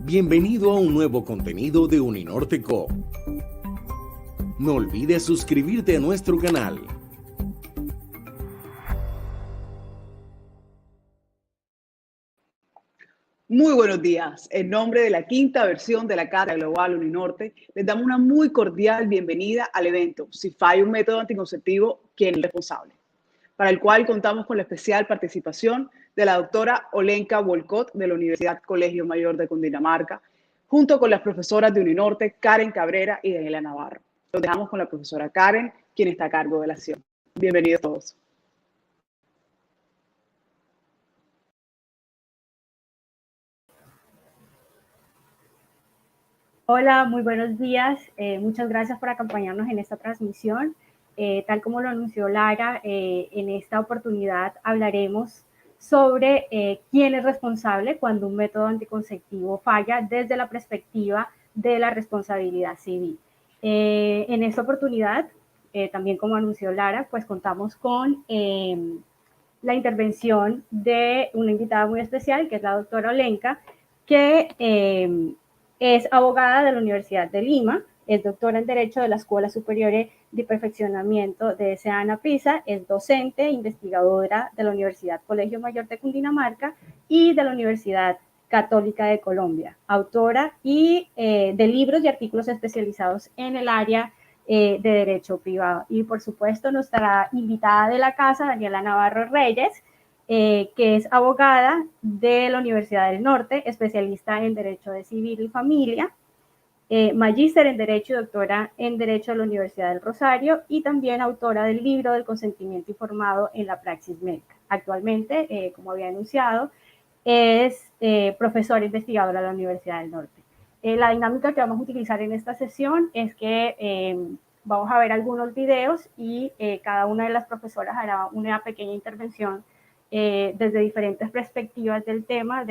Bienvenido a un nuevo contenido de Uninorte Co. No olvides suscribirte a nuestro canal. Muy buenos días. En nombre de la quinta versión de la Cátedra Global Uninorte, les damos una muy cordial bienvenida al evento Si falla un método anticonceptivo, ¿quién es responsable?, para el cual contamos con la especial participación de la doctora Olenka Wolcott de la Universidad Colegio Mayor de Cundinamarca, junto con las profesoras de Uninorte, Karen Cabrera y Daniela Navarro. Los dejamos con la profesora Karen, quien está a cargo de la sesión. Bienvenidos todos. Hola, muy buenos días. Muchas gracias por acompañarnos en esta transmisión. Tal como lo anunció Lara, en esta oportunidad hablaremos sobre quién es responsable cuando un método anticonceptivo falla desde la perspectiva de la responsabilidad civil. En esta oportunidad, también como anunció Lara, pues contamos con la intervención de una invitada muy especial, que es la doctora Olenka, que es abogada de la Universidad de Lima, es doctora en Derecho de la Escuela Superior de Perfeccionamiento de SEANA Pisa, es docente, investigadora de la Universidad Colegio Mayor de Cundinamarca y de la Universidad Católica de Colombia, autora de libros y artículos especializados en el área de Derecho Privado. Y por supuesto nuestra invitada de la casa, Daniela Navarro Reyes, que es abogada de la Universidad del Norte, especialista en Derecho de Civil y Familia, magíster en Derecho y doctora en Derecho de la Universidad del Rosario y también autora del libro del consentimiento informado en la praxis médica. Actualmente, como había anunciado, es profesora investigadora de la Universidad del Norte. La dinámica que vamos a utilizar en esta sesión es que vamos a ver algunos videos y cada una de las profesoras hará una pequeña intervención desde diferentes perspectivas del tema,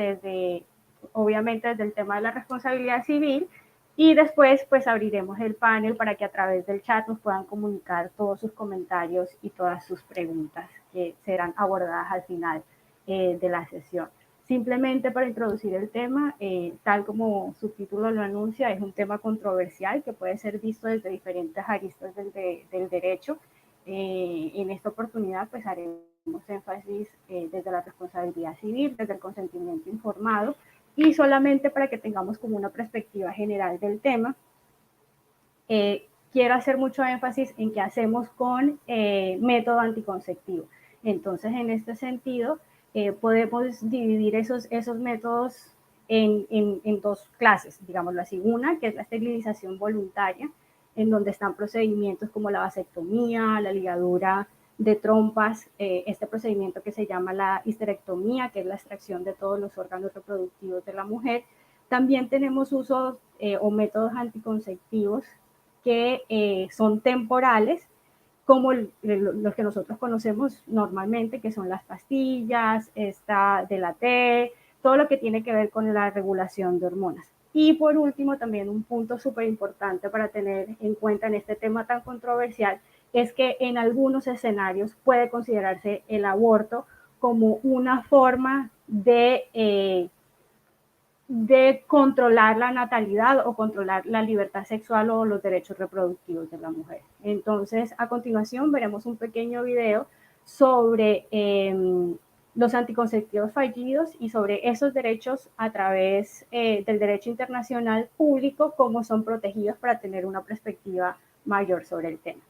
obviamente desde el tema de la responsabilidad civil, y después pues abriremos el panel para que a través del chat nos puedan comunicar todos sus comentarios y todas sus preguntas que serán abordadas al final de la sesión. Simplemente para introducir el tema, tal como su título lo anuncia, es un tema controversial que puede ser visto desde diferentes aristas del derecho. En esta oportunidad pues haremos énfasis desde la responsabilidad civil, desde el consentimiento informado, y solamente para que tengamos como una perspectiva general del tema, quiero hacer mucho énfasis en qué hacemos con método anticonceptivo. Entonces, en este sentido, podemos dividir esos métodos en dos clases, digámoslo así. Una, que es la esterilización voluntaria, en donde están procedimientos como la vasectomía, la ligadura de trompas, este procedimiento que se llama la histerectomía, que es la extracción de todos los órganos reproductivos de la mujer. También tenemos usos o métodos anticonceptivos que son temporales, como los que nosotros conocemos normalmente, que son las pastillas, esta de la T, todo lo que tiene que ver con la regulación de hormonas. Y por último, también un punto súper importante para tener en cuenta en este tema tan controversial es que en algunos escenarios puede considerarse el aborto como una forma de controlar la natalidad o controlar la libertad sexual o los derechos reproductivos de la mujer. Entonces, a continuación veremos un pequeño video sobre los anticonceptivos fallidos y sobre esos derechos a través del derecho internacional público, cómo son protegidos para tener una perspectiva mayor sobre el tema.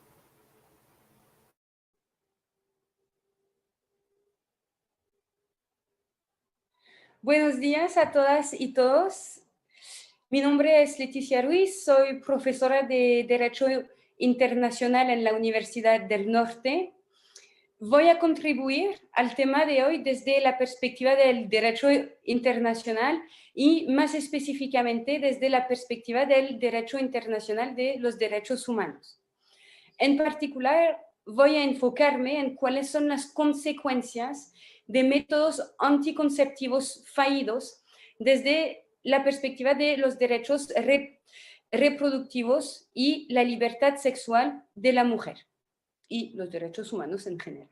Buenos días a todas y todos. Mi nombre es Leticia Ruiz, soy profesora de Derecho Internacional en la Universidad del Norte. Voy a contribuir al tema de hoy desde la perspectiva del derecho internacional y más específicamente desde la perspectiva del derecho internacional de los derechos humanos. En particular, voy a enfocarme en cuáles son las consecuencias de métodos anticonceptivos fallidos desde la perspectiva de los derechos reproductivos y la libertad sexual de la mujer y los derechos humanos en general.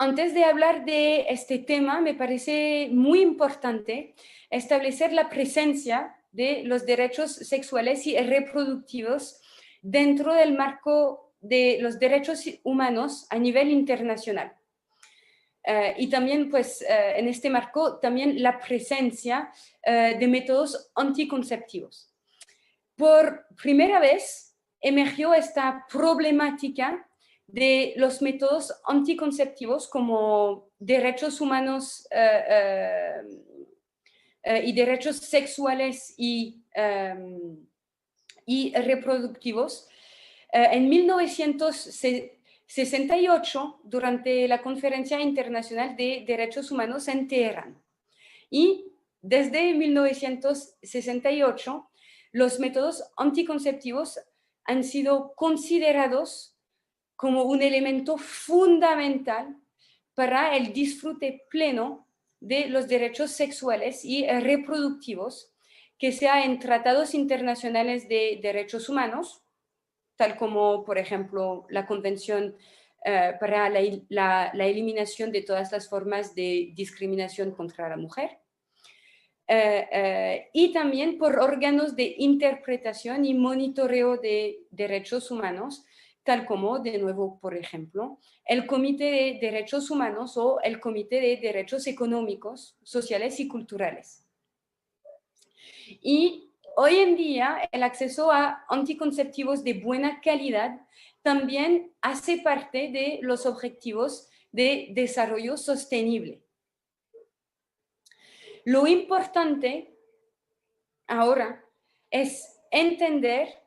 Antes de hablar de este tema, me parece muy importante establecer la presencia de los derechos sexuales y reproductivos dentro del marco de los derechos humanos a nivel internacional. Y también, pues, en este marco, también la presencia de métodos anticonceptivos. Por primera vez emergió esta problemática de los métodos anticonceptivos como derechos humanos y derechos sexuales y reproductivos en 1968 durante la Conferencia Internacional de Derechos Humanos en Teherán. Y desde 1968 los métodos anticonceptivos han sido considerados como un elemento fundamental para el disfrute pleno de los derechos sexuales y reproductivos, que sea en tratados internacionales de derechos humanos, tal como, por ejemplo, la Convención para la eliminación de todas las formas de discriminación contra la mujer, y también por órganos de interpretación y monitoreo de derechos humanos, tal como, de nuevo, por ejemplo, el Comité de Derechos Humanos o el Comité de Derechos Económicos, Sociales y Culturales. Y hoy en día el acceso a anticonceptivos de buena calidad también hace parte de los objetivos de desarrollo sostenible. Lo importante ahora es entender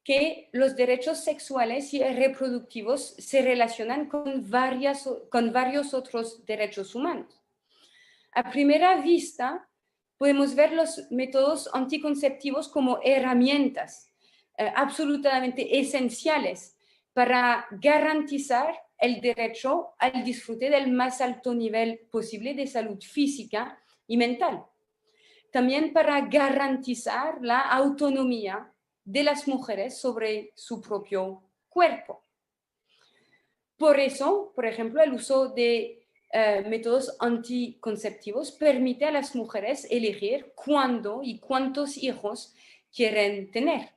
que los derechos sexuales y reproductivos se relacionan con varios otros derechos humanos. A primera vista, podemos ver los métodos anticonceptivos como herramientas absolutamente esenciales para garantizar el derecho al disfrute del más alto nivel posible de salud física y mental. También para garantizar la autonomía de las mujeres sobre su propio cuerpo. Por eso, por ejemplo, el uso de métodos anticonceptivos permite a las mujeres elegir cuándo y cuántos hijos quieren tener.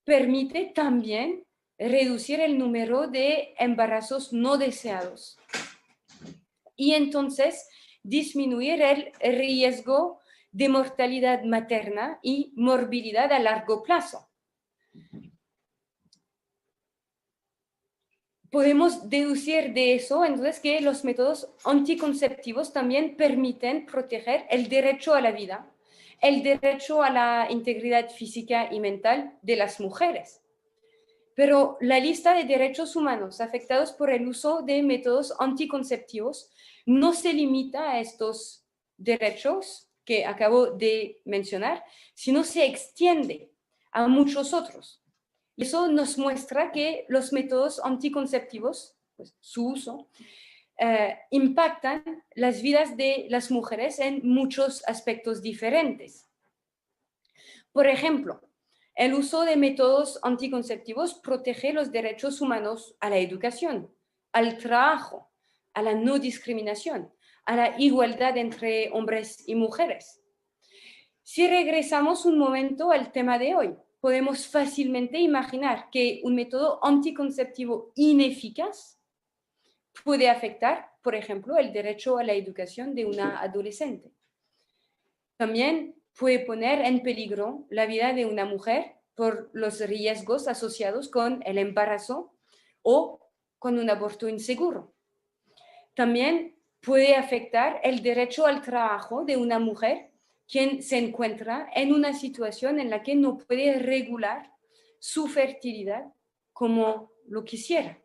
Permite también reducir el número de embarazos no deseados y entonces disminuir el riesgo de mortalidad materna y morbilidad a largo plazo. Podemos deducir de eso entonces que los métodos anticonceptivos también permiten proteger el derecho a la vida, el derecho a la integridad física y mental de las mujeres. Pero la lista de derechos humanos afectados por el uso de métodos anticonceptivos no se limita a estos derechos que acabo de mencionar, sino se extiende a muchos otros. Y eso nos muestra que los métodos anticonceptivos, pues, su uso, impactan las vidas de las mujeres en muchos aspectos diferentes. Por ejemplo, el uso de métodos anticonceptivos protege los derechos humanos a la educación, al trabajo, a la no discriminación, a la igualdad entre hombres y mujeres. Si regresamos un momento al tema de hoy, podemos fácilmente imaginar que un método anticonceptivo ineficaz puede afectar, por ejemplo, el derecho a la educación de una adolescente. También puede poner en peligro la vida de una mujer por los riesgos asociados con el embarazo o con un aborto inseguro. También puede afectar el derecho al trabajo de una mujer quien se encuentra en una situación en la que no puede regular su fertilidad como lo quisiera.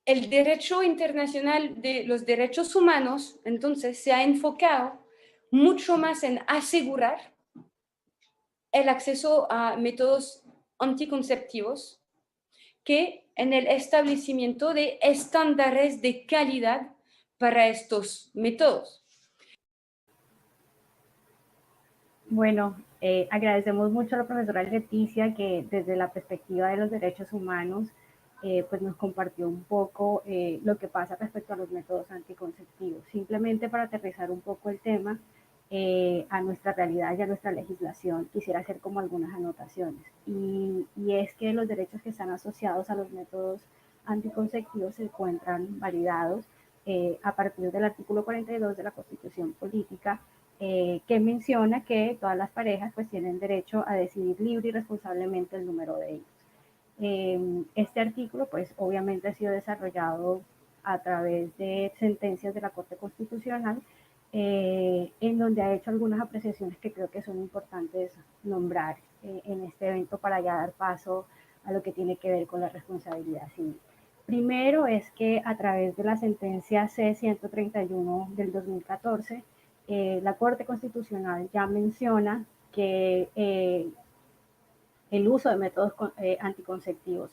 El derecho internacional de los derechos humanos, entonces, se ha enfocado mucho más en asegurar el acceso a métodos anticonceptivos que en el establecimiento de estándares de calidad para estos métodos. Bueno, agradecemos mucho a la profesora Leticia que desde la perspectiva de los derechos humanos pues nos compartió un poco lo que pasa respecto a los métodos anticonceptivos. Simplemente para aterrizar un poco el tema a nuestra realidad y a nuestra legislación, quisiera hacer como algunas anotaciones. Y es que los derechos que están asociados a los métodos anticonceptivos se encuentran validados a partir del artículo 42 de la Constitución Política, que menciona que todas las parejas pues tienen derecho a decidir libre y responsablemente el número de hijos. Este artículo pues obviamente ha sido desarrollado a través de sentencias de la Corte Constitucional, en donde ha hecho algunas apreciaciones que creo que son importantes nombrar en este evento para ya dar paso a lo que tiene que ver con la responsabilidad civil. Primero es que a través de la sentencia C-131 del 2014, la Corte Constitucional ya menciona que el uso de métodos anticonceptivos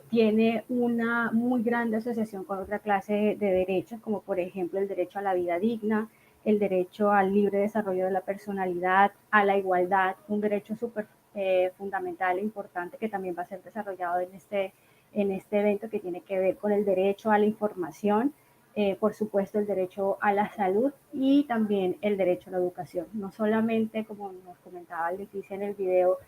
tiene una muy grande asociación con otra clase de derechos, como por ejemplo el derecho a la vida digna, el derecho al libre desarrollo de la personalidad, a la igualdad, un derecho súper fundamental e importante que también va a ser desarrollado en este evento, que tiene que ver con el derecho a la información, por supuesto el derecho a la salud y también el derecho a la educación. No solamente, como nos comentaba Leticia en el video,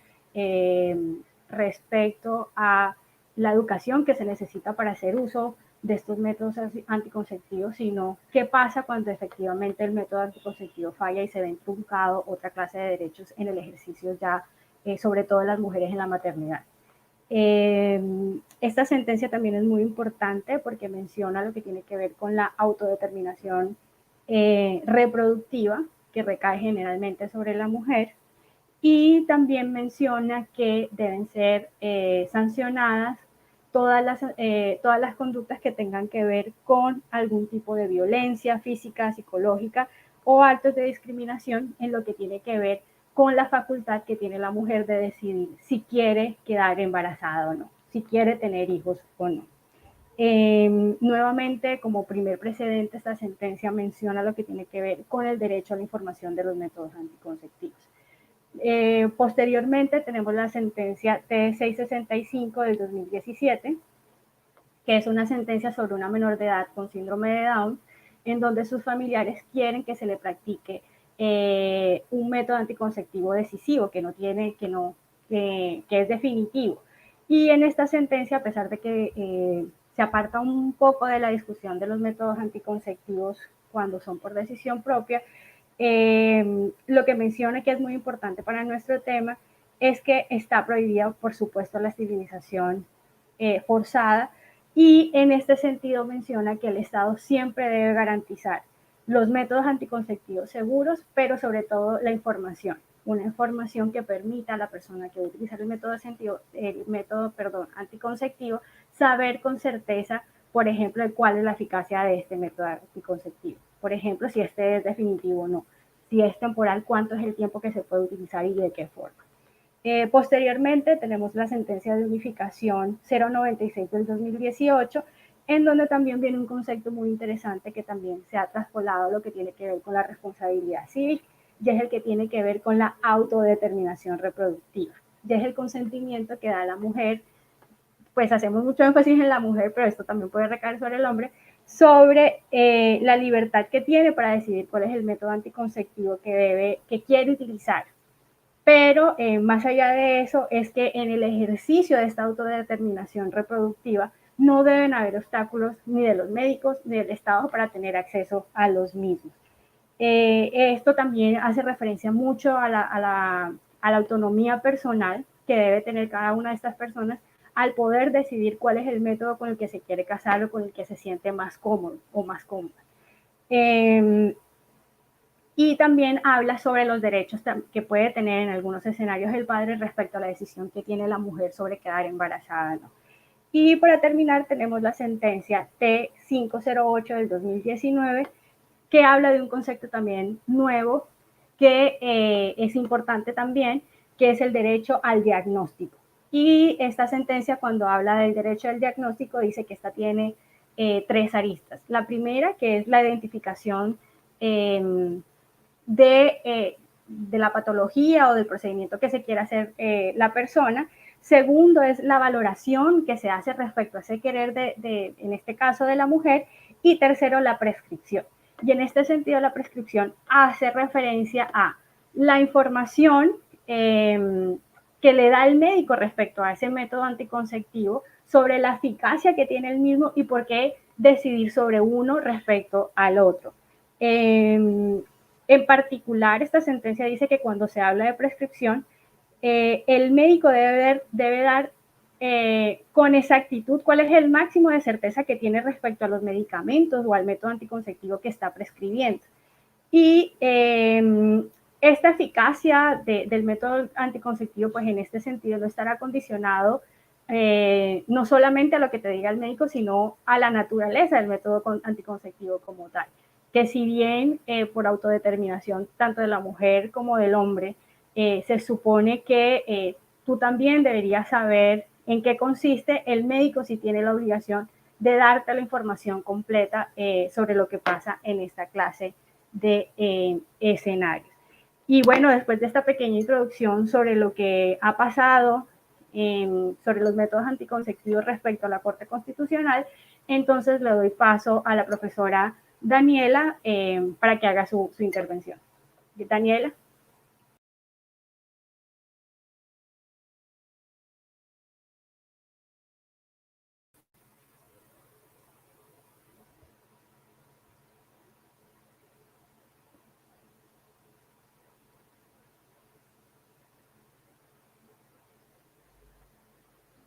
respecto a la educación que se necesita para hacer uso de estos métodos anticonceptivos, sino qué pasa cuando efectivamente el método anticonceptivo falla y se ve truncado otra clase de derechos en el ejercicio ya, sobre todo las mujeres en la maternidad. Esta sentencia también es muy importante porque menciona lo que tiene que ver con la autodeterminación reproductiva, que recae generalmente sobre la mujer, y también menciona que deben ser sancionadas todas las conductas que tengan que ver con algún tipo de violencia física, psicológica o actos de discriminación en lo que tiene que ver con la facultad que tiene la mujer de decidir si quiere quedar embarazada o no, si quiere tener hijos o no. Nuevamente, como primer precedente, esta sentencia menciona lo que tiene que ver con el derecho a la información de los métodos anticonceptivos. Posteriormente tenemos la sentencia T665 del 2017, que es una sentencia sobre una menor de edad con síndrome de Down, en donde sus familiares quieren que se le practique un método anticonceptivo decisivo, que es definitivo. Y en esta sentencia, a pesar de que se aparta un poco de la discusión de los métodos anticonceptivos cuando son por decisión propia, lo que menciona que es muy importante para nuestro tema es que está prohibida, por supuesto, la esterilización forzada, y en este sentido menciona que el Estado siempre debe garantizar los métodos anticonceptivos seguros, pero sobre todo la información, una información que permita a la persona que va a utilizar el método anticonceptivo saber con certeza, por ejemplo, cuál es la eficacia de este método anticonceptivo. Por ejemplo, si este es definitivo o no, si es temporal, cuánto es el tiempo que se puede utilizar y de qué forma. Posteriormente tenemos la sentencia de unificación 096 del 2018, en donde también viene un concepto muy interesante que también se ha traspolado a lo que tiene que ver con la responsabilidad civil, y es el que tiene que ver con la autodeterminación reproductiva. Ya es el consentimiento que da la mujer, pues hacemos mucho énfasis en la mujer, pero esto también puede recaer sobre el hombre, sobre la libertad que tiene para decidir cuál es el método anticonceptivo que quiere utilizar. Pero más allá de eso, es que en el ejercicio de esta autodeterminación reproductiva no deben haber obstáculos ni de los médicos ni del Estado para tener acceso a los mismos. Esto también hace referencia mucho a la autonomía personal que debe tener cada una de estas personas al poder decidir cuál es el método con el que se quiere casar o con el que se siente más cómodo o más cómoda. Y también habla sobre los derechos que puede tener en algunos escenarios el padre respecto a la decisión que tiene la mujer sobre quedar embarazada, ¿no? Y para terminar tenemos la sentencia T508 del 2019, que habla de un concepto también nuevo que es importante también, que es el derecho al diagnóstico. Y esta sentencia, cuando habla del derecho al diagnóstico, dice que esta tiene tres aristas. La primera, que es la identificación de la patología o del procedimiento que se quiera hacer la persona. Segundo es la valoración que se hace respecto a ese querer en este caso, de la mujer. Y tercero, la prescripción. Y en este sentido, la prescripción hace referencia a la información que le da el médico respecto a ese método anticonceptivo, sobre la eficacia que tiene el mismo y por qué decidir sobre uno respecto al otro. En particular, esta sentencia dice que cuando se habla de prescripción, el médico debe dar con exactitud cuál es el máximo de certeza que tiene respecto a los medicamentos o al método anticonceptivo que está prescribiendo. Y esta eficacia del método anticonceptivo, pues en este sentido no estará condicionado no solamente a lo que te diga el médico, sino a la naturaleza del método anticonceptivo como tal. Que si bien por autodeterminación tanto de la mujer como del hombre, se supone que tú también deberías saber en qué consiste, el médico sí tiene la obligación de darte la información completa sobre lo que pasa en esta clase de escenarios. Y bueno, después de esta pequeña introducción sobre lo que ha pasado sobre los métodos anticonceptivos respecto a la Corte Constitucional, entonces le doy paso a la profesora Daniela para que haga su intervención. Daniela.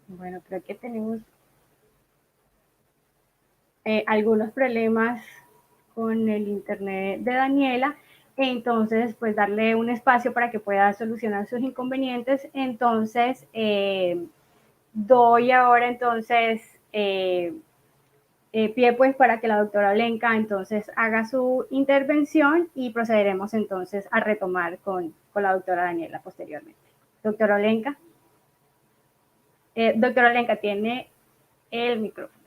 Bueno, creo que tenemos algunos problemas con el internet de Daniela, entonces pues darle un espacio para que pueda solucionar sus inconvenientes. Entonces doy ahora entonces pie pues para que la doctora Olenka entonces haga su intervención y procederemos entonces a retomar con la doctora Daniela posteriormente. Doctora Olenka. Doctora Olenka, tiene el micrófono.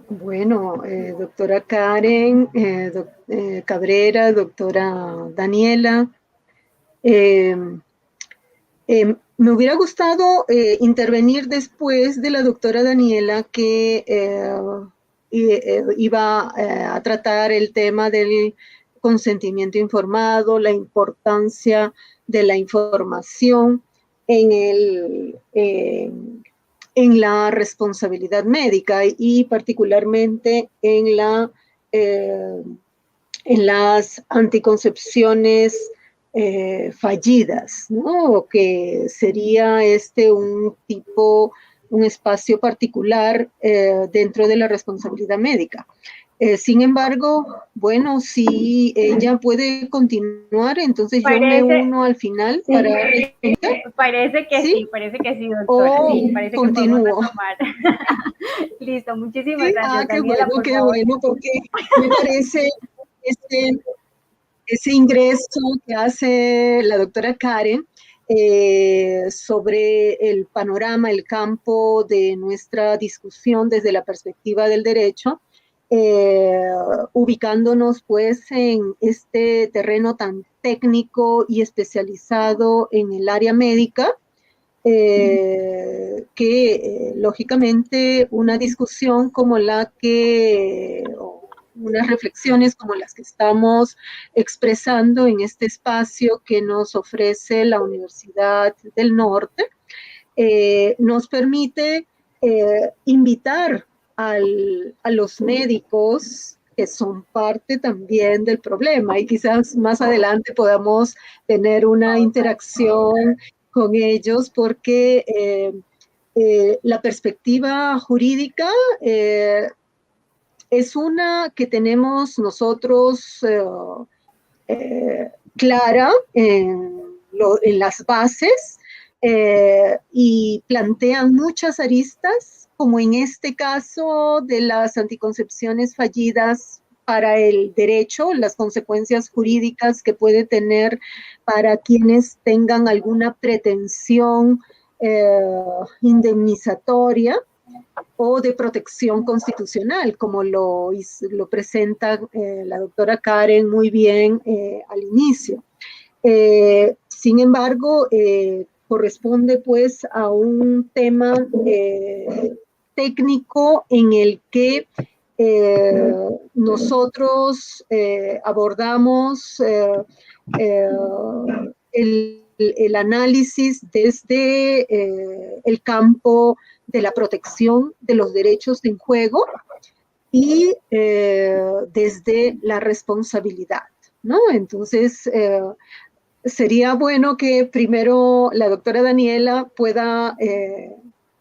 Bueno, doctora Karen, Cabrera, doctora Daniela, me hubiera gustado intervenir después de la doctora Daniela, que iba a tratar el tema del consentimiento informado, la importancia de la información en la responsabilidad médica y particularmente en las anticoncepciones fallidas, ¿no? Que sería un espacio particular dentro de la responsabilidad médica. Sin embargo, bueno, si ella puede continuar, entonces yo me uno al final sí, para... Parece que sí, doctora. Sí, parece continúo. que podemos retomar. Listo, muchísimas gracias, Daniela. Qué bueno, porque me parece ese ingreso que hace la doctora Karen sobre el panorama, el campo de nuestra discusión desde la perspectiva del derecho, ubicándonos pues en este terreno tan técnico y especializado en el área médica, que lógicamente una discusión como unas reflexiones como las que estamos expresando en este espacio que nos ofrece la Universidad del Norte, nos permite invitar a los médicos que son parte también del problema, y quizás más adelante podamos tener una interacción con ellos, porque la perspectiva jurídica es una que tenemos nosotros clara en las bases, y plantean muchas aristas, como en este caso de las anticoncepciones fallidas para el derecho, las consecuencias jurídicas que puede tener para quienes tengan alguna pretensión indemnizatoria o de protección constitucional, como lo presenta la doctora Karen muy bien al inicio. Sin embargo, corresponde pues a un tema técnico en el que nosotros abordamos el análisis desde el campo de la protección de los derechos en juego y desde la responsabilidad, ¿no? Entonces, sería bueno que primero la doctora Daniela pueda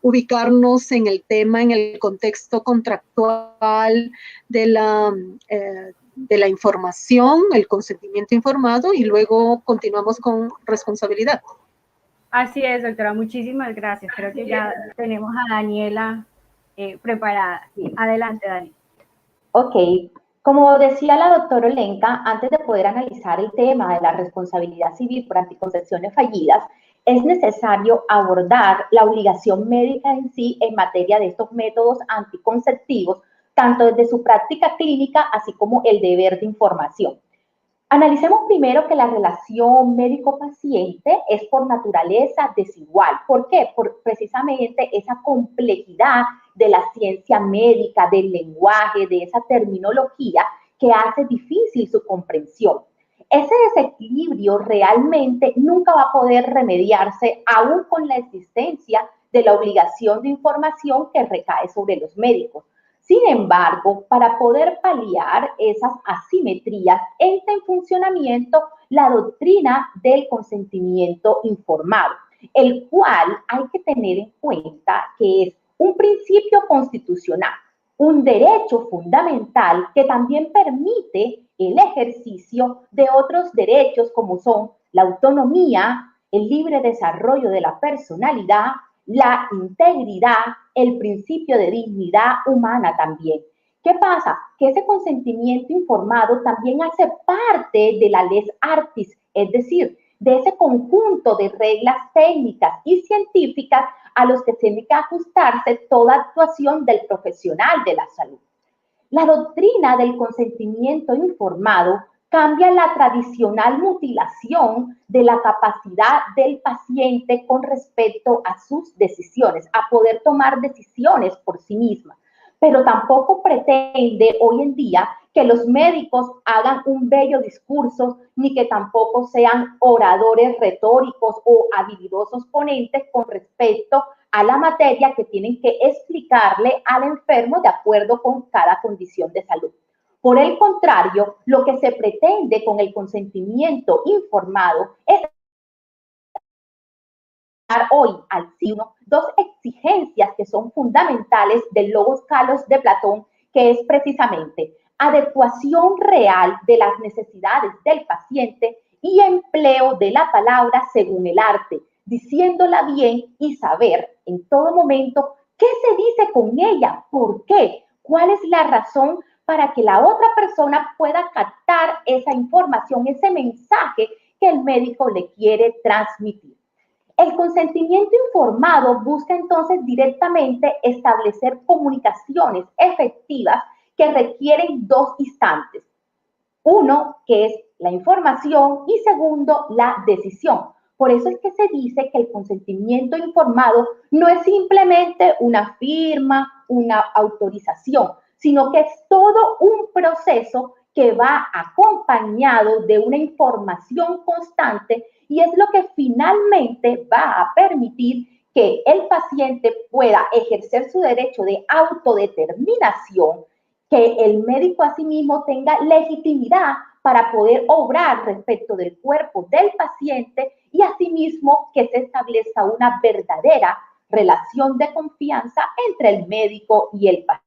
ubicarnos en el tema, en el contexto contractual de la información, el consentimiento informado, y luego continuamos con responsabilidad. Así es, doctora, muchísimas gracias. Creo que ya tenemos a Daniela preparada. Adelante, Dani. Ok, como decía la doctora Olenka, antes de poder analizar el tema de la responsabilidad civil por anticoncepciones fallidas, es necesario abordar la obligación médica en sí en materia de estos métodos anticonceptivos, tanto desde su práctica clínica, así como el deber de información. Analicemos primero que la relación médico-paciente es por naturaleza desigual. ¿Por qué? Por precisamente esa complejidad de la ciencia médica, del lenguaje, de esa terminología que hace difícil su comprensión. Ese desequilibrio realmente nunca va a poder remediarse aún con la existencia de la obligación de información que recae sobre los médicos. Sin embargo, para poder paliar esas asimetrías, entra en funcionamiento la doctrina del consentimiento informado, el cual hay que tener en cuenta que es un principio constitucional, un derecho fundamental que también permite el ejercicio de otros derechos como son la autonomía, el libre desarrollo de la personalidad, la integridad, el principio de dignidad humana también. ¿Qué pasa? Que ese consentimiento informado también hace parte de la lex artis, es decir, de ese conjunto de reglas técnicas y científicas a los que tiene que ajustarse toda actuación del profesional de la salud. La doctrina del consentimiento informado cambia la tradicional mutilación de la capacidad del paciente con respecto a sus decisiones, a poder tomar decisiones por sí misma. Pero tampoco pretende hoy en día que los médicos hagan un bello discurso, ni que tampoco sean oradores retóricos o habilidosos ponentes con respecto a la materia que tienen que explicarle al enfermo de acuerdo con cada condición de salud. Por el contrario, lo que se pretende con el consentimiento informado es dar hoy al signo dos exigencias que son fundamentales del Logos Kalos de Platón, que es precisamente adecuación real de las necesidades del paciente y empleo de la palabra según el arte, diciéndola bien y saber en todo momento qué se dice con ella, por qué, cuál es la razón para que la otra persona pueda captar esa información, ese mensaje que el médico le quiere transmitir. El consentimiento informado busca entonces directamente establecer comunicaciones efectivas que requieren dos instantes. Uno, que es la información, y segundo, la decisión. Por eso es que se dice que el consentimiento informado no es simplemente una firma, una autorización, sino que es todo un proceso que va acompañado de una información constante y es lo que finalmente va a permitir que el paciente pueda ejercer su derecho de autodeterminación, que el médico asimismo tenga legitimidad para poder obrar respecto del cuerpo del paciente y asimismo que se establezca una verdadera relación de confianza entre el médico y el paciente.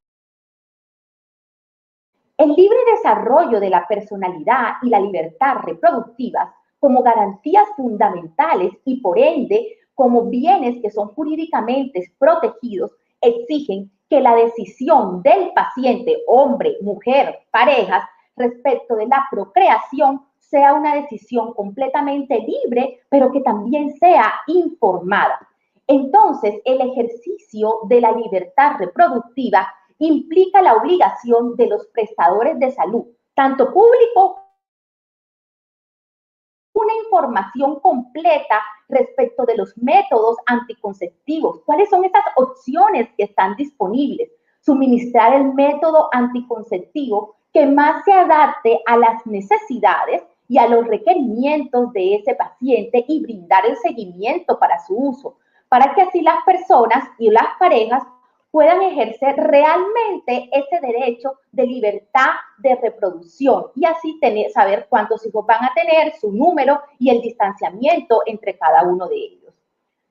El libre desarrollo de la personalidad y la libertad reproductivas como garantías fundamentales y por ende como bienes que son jurídicamente protegidos exigen que la decisión del paciente, hombre, mujer, parejas, respecto de la procreación sea una decisión completamente libre, pero que también sea informada. Entonces, el ejercicio de la libertad reproductiva implica la obligación de los prestadores de salud, tanto público una información completa respecto de los métodos anticonceptivos. ¿Cuáles son esas opciones que están disponibles? Suministrar el método anticonceptivo que más se adapte a las necesidades y a los requerimientos de ese paciente y brindar el seguimiento para su uso, para que así las personas y las parejas puedan ejercer realmente ese derecho de libertad de reproducción y así saber cuántos hijos van a tener, su número y el distanciamiento entre cada uno de ellos.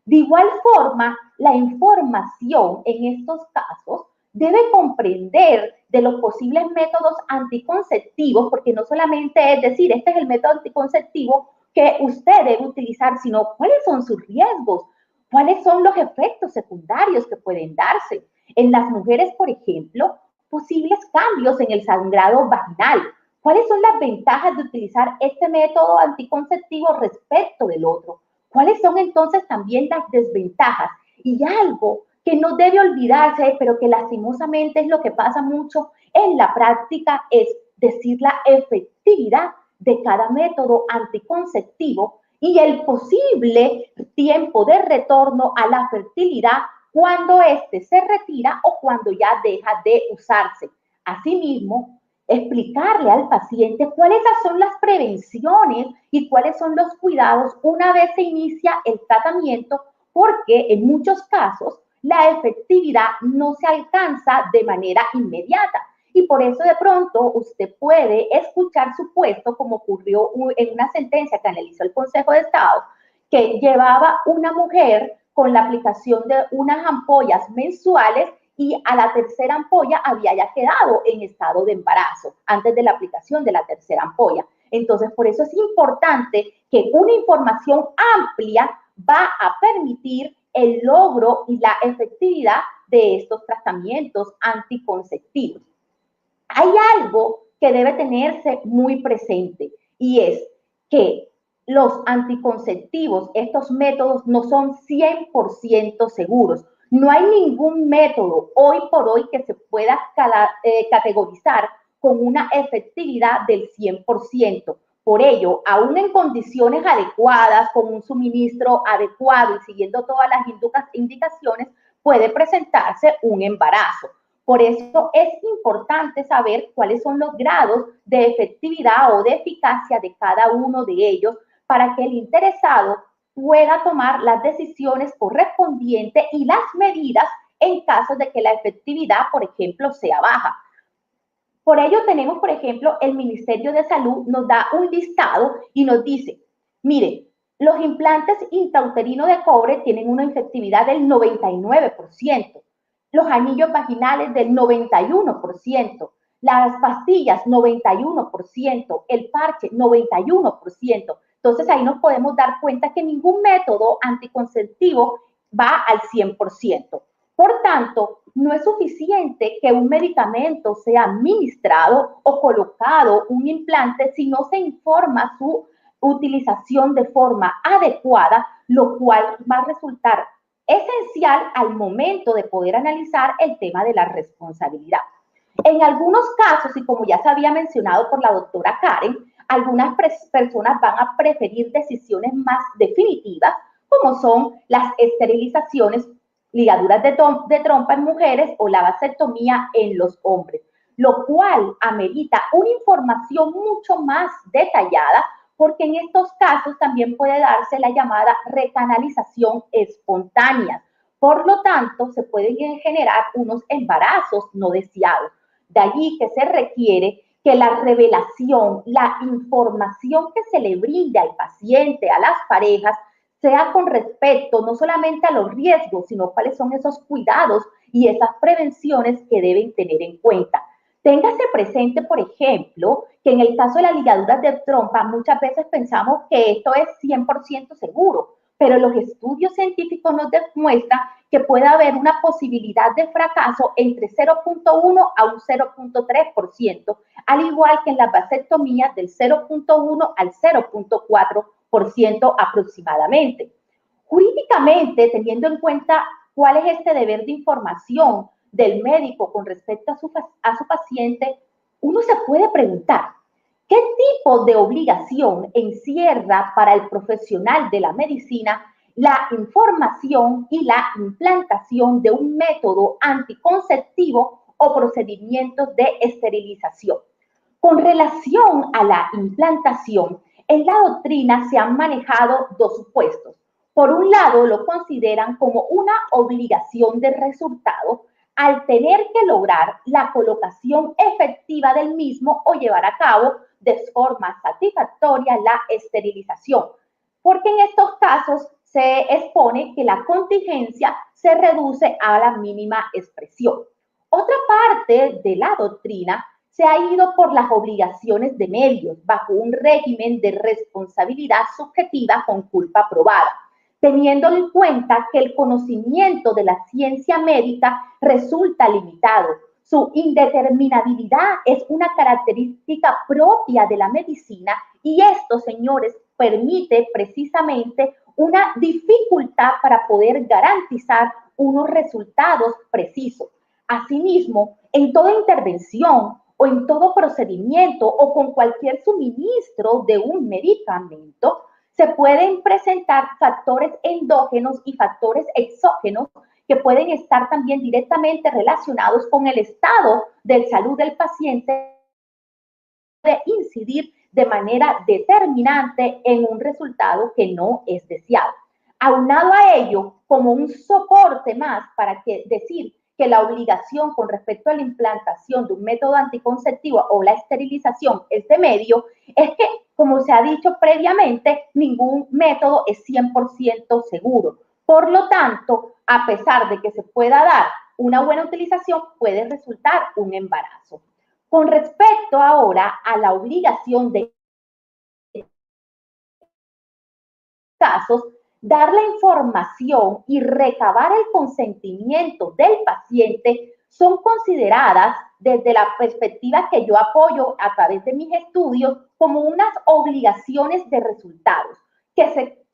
De igual forma, la información en estos casos debe comprender de los posibles métodos anticonceptivos, porque no solamente es decir, este es el método anticonceptivo que usted debe utilizar, sino cuáles son sus riesgos, cuáles son los efectos secundarios que pueden darse. En las mujeres, por ejemplo, posibles cambios en el sangrado vaginal. ¿Cuáles son las ventajas de utilizar este método anticonceptivo respecto del otro? ¿Cuáles son entonces también las desventajas? Y algo que no debe olvidarse, pero que lastimosamente es lo que pasa mucho en la práctica, es decir, la efectividad de cada método anticonceptivo y el posible tiempo de retorno a la fertilidad cuando éste se retira o cuando ya deja de usarse. Asimismo, explicarle al paciente cuáles son las prevenciones y cuáles son los cuidados una vez se inicia el tratamiento, porque en muchos casos la efectividad no se alcanza de manera inmediata. Y por eso de pronto usted puede escuchar supuesto, como ocurrió en una sentencia que analizó el Consejo de Estado, que llevaba una mujer con la aplicación de unas ampollas mensuales y a la tercera ampolla había ya quedado en estado de embarazo antes de la aplicación de la tercera ampolla. Entonces, por eso es importante que una información amplia va a permitir el logro y la efectividad de estos tratamientos anticonceptivos. Hay algo que debe tenerse muy presente y es que los anticonceptivos, estos métodos no son 100% seguros. No hay ningún método hoy por hoy que se pueda categorizar con una efectividad del 100%. Por ello, aún en condiciones adecuadas, con un suministro adecuado y siguiendo todas las indicaciones, puede presentarse un embarazo. Por eso es importante saber cuáles son los grados de efectividad o de eficacia de cada uno de ellos para que el interesado pueda tomar las decisiones correspondientes y las medidas en caso de que la efectividad, por ejemplo, sea baja. Por ello tenemos, por ejemplo, el Ministerio de Salud nos da un listado y nos dice, mire, los implantes intrauterinos de cobre tienen una efectividad del 99%, los anillos vaginales del 91%, las pastillas 91%, el parche 91%. Entonces ahí nos podemos dar cuenta que ningún método anticonceptivo va al 100%. Por tanto, no es suficiente que un medicamento sea administrado o colocado un implante si no se informa su utilización de forma adecuada, lo cual va a resultar esencial al momento de poder analizar el tema de la responsabilidad. En algunos casos, y como ya se había mencionado por la doctora Karen, algunas personas van a preferir decisiones más definitivas, como son las esterilizaciones, ligaduras de trompa en mujeres o la vasectomía en los hombres, lo cual amerita una información mucho más detallada, porque en estos casos también puede darse la llamada recanalización espontánea. Por lo tanto, se pueden generar unos embarazos no deseados. De allí que se requiere que la revelación, la información que se le brinde al paciente, a las parejas, sea con respecto no solamente a los riesgos, sino cuáles son esos cuidados y esas prevenciones que deben tener en cuenta. Téngase presente, por ejemplo, que en el caso de las ligaduras de trompa, muchas veces pensamos que esto es 100% seguro, pero los estudios científicos nos demuestran que puede haber una posibilidad de fracaso entre 0.1 a un 0.3%, al igual que en las vasectomías del 0.1 al 0.4% aproximadamente. Jurídicamente, teniendo en cuenta cuál es este deber de información del médico con respecto a su paciente, uno se puede preguntar, ¿Qué tipo de obligación encierra para el profesional de la medicina la información y la implantación de un método anticonceptivo o procedimientos de esterilización? Con relación a la implantación, en la doctrina se han manejado dos supuestos. Por un lado, lo consideran como una obligación de resultado al tener que lograr la colocación efectiva del mismo o llevar a cabo de forma satisfactoria la esterilización, porque en estos casos se expone que la contingencia se reduce a la mínima expresión. Otra parte de la doctrina se ha ido por las obligaciones de medios bajo un régimen de responsabilidad subjetiva con culpa probada, teniendo en cuenta que el conocimiento de la ciencia médica resulta limitado. Su indeterminabilidad es una característica propia de la medicina y esto, señores, permite precisamente una dificultad para poder garantizar unos resultados precisos. Asimismo, en toda intervención o en todo procedimiento o con cualquier suministro de un medicamento, se pueden presentar factores endógenos y factores exógenos que pueden estar también directamente relacionados con el estado de salud del paciente, puede incidir de manera determinante en un resultado que no es deseado. Aunado a ello, como un soporte más para decir que la obligación con respecto a la implantación de un método anticonceptivo o la esterilización es de medio, es que, como se ha dicho previamente, ningún método es 100% seguro. Por lo tanto, a pesar de que se pueda dar una buena utilización, puede resultar un embarazo. Con respecto ahora a la obligación de casos, dar la información y recabar el consentimiento del paciente son consideradas desde la perspectiva que yo apoyo a través de mis estudios como unas obligaciones de resultados que se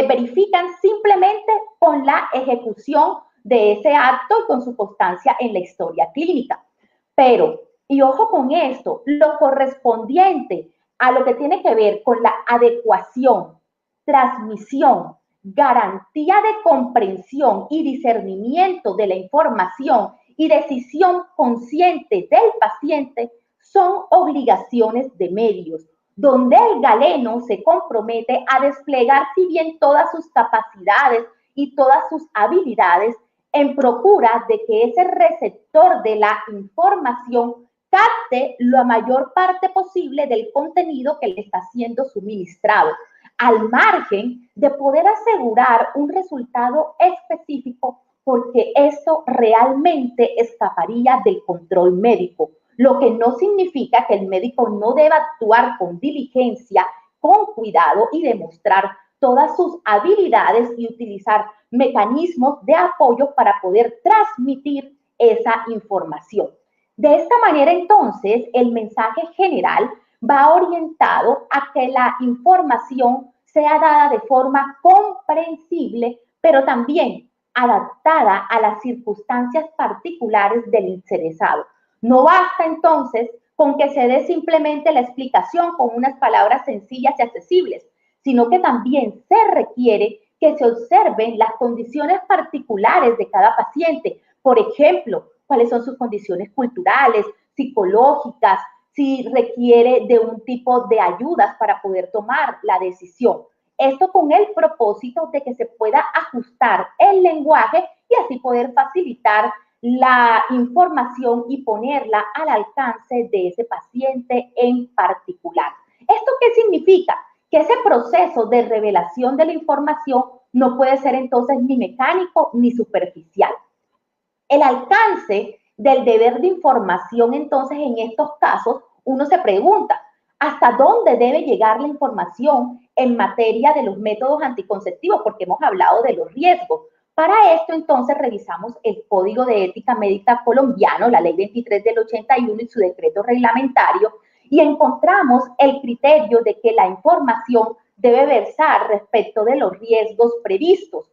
verifican simplemente con la ejecución de ese acto y con su constancia en la historia clínica. Pero, y ojo con esto, lo correspondiente a lo que tiene que ver con la adecuación, transmisión, garantía de comprensión y discernimiento de la información y decisión consciente del paciente son obligaciones de medios, donde el galeno se compromete a desplegar si bien todas sus capacidades y todas sus habilidades en procura de que ese receptor de la información capte la mayor parte posible del contenido que le está siendo suministrado, al margen de poder asegurar un resultado específico, porque eso realmente escaparía del control médico, lo que no significa que el médico no deba actuar con diligencia, con cuidado y demostrar todas sus habilidades y utilizar mecanismos de apoyo para poder transmitir esa información. De esta manera, entonces, el mensaje general va orientado a que la información sea dada de forma comprensible, pero también adaptada a las circunstancias particulares del interesado. No basta entonces con que se dé simplemente la explicación con unas palabras sencillas y accesibles, sino que también se requiere que se observen las condiciones particulares de cada paciente. Por ejemplo, cuáles son sus condiciones culturales, psicológicas, si requiere de un tipo de ayudas para poder tomar la decisión. Esto con el propósito de que se pueda ajustar el lenguaje y así poder facilitar la información y ponerla al alcance de ese paciente en particular. ¿Esto qué significa? Que ese proceso de revelación de la información no puede ser entonces ni mecánico ni superficial. El alcance del deber de información, entonces, en estos casos, uno se pregunta, ¿hasta dónde debe llegar la información en materia de los métodos anticonceptivos? Porque hemos hablado de los riesgos. Para esto, entonces, revisamos el Código de Ética Médica colombiano, la Ley 23 del 81 y su decreto reglamentario, y encontramos el criterio de que la información debe versar respecto de los riesgos previstos.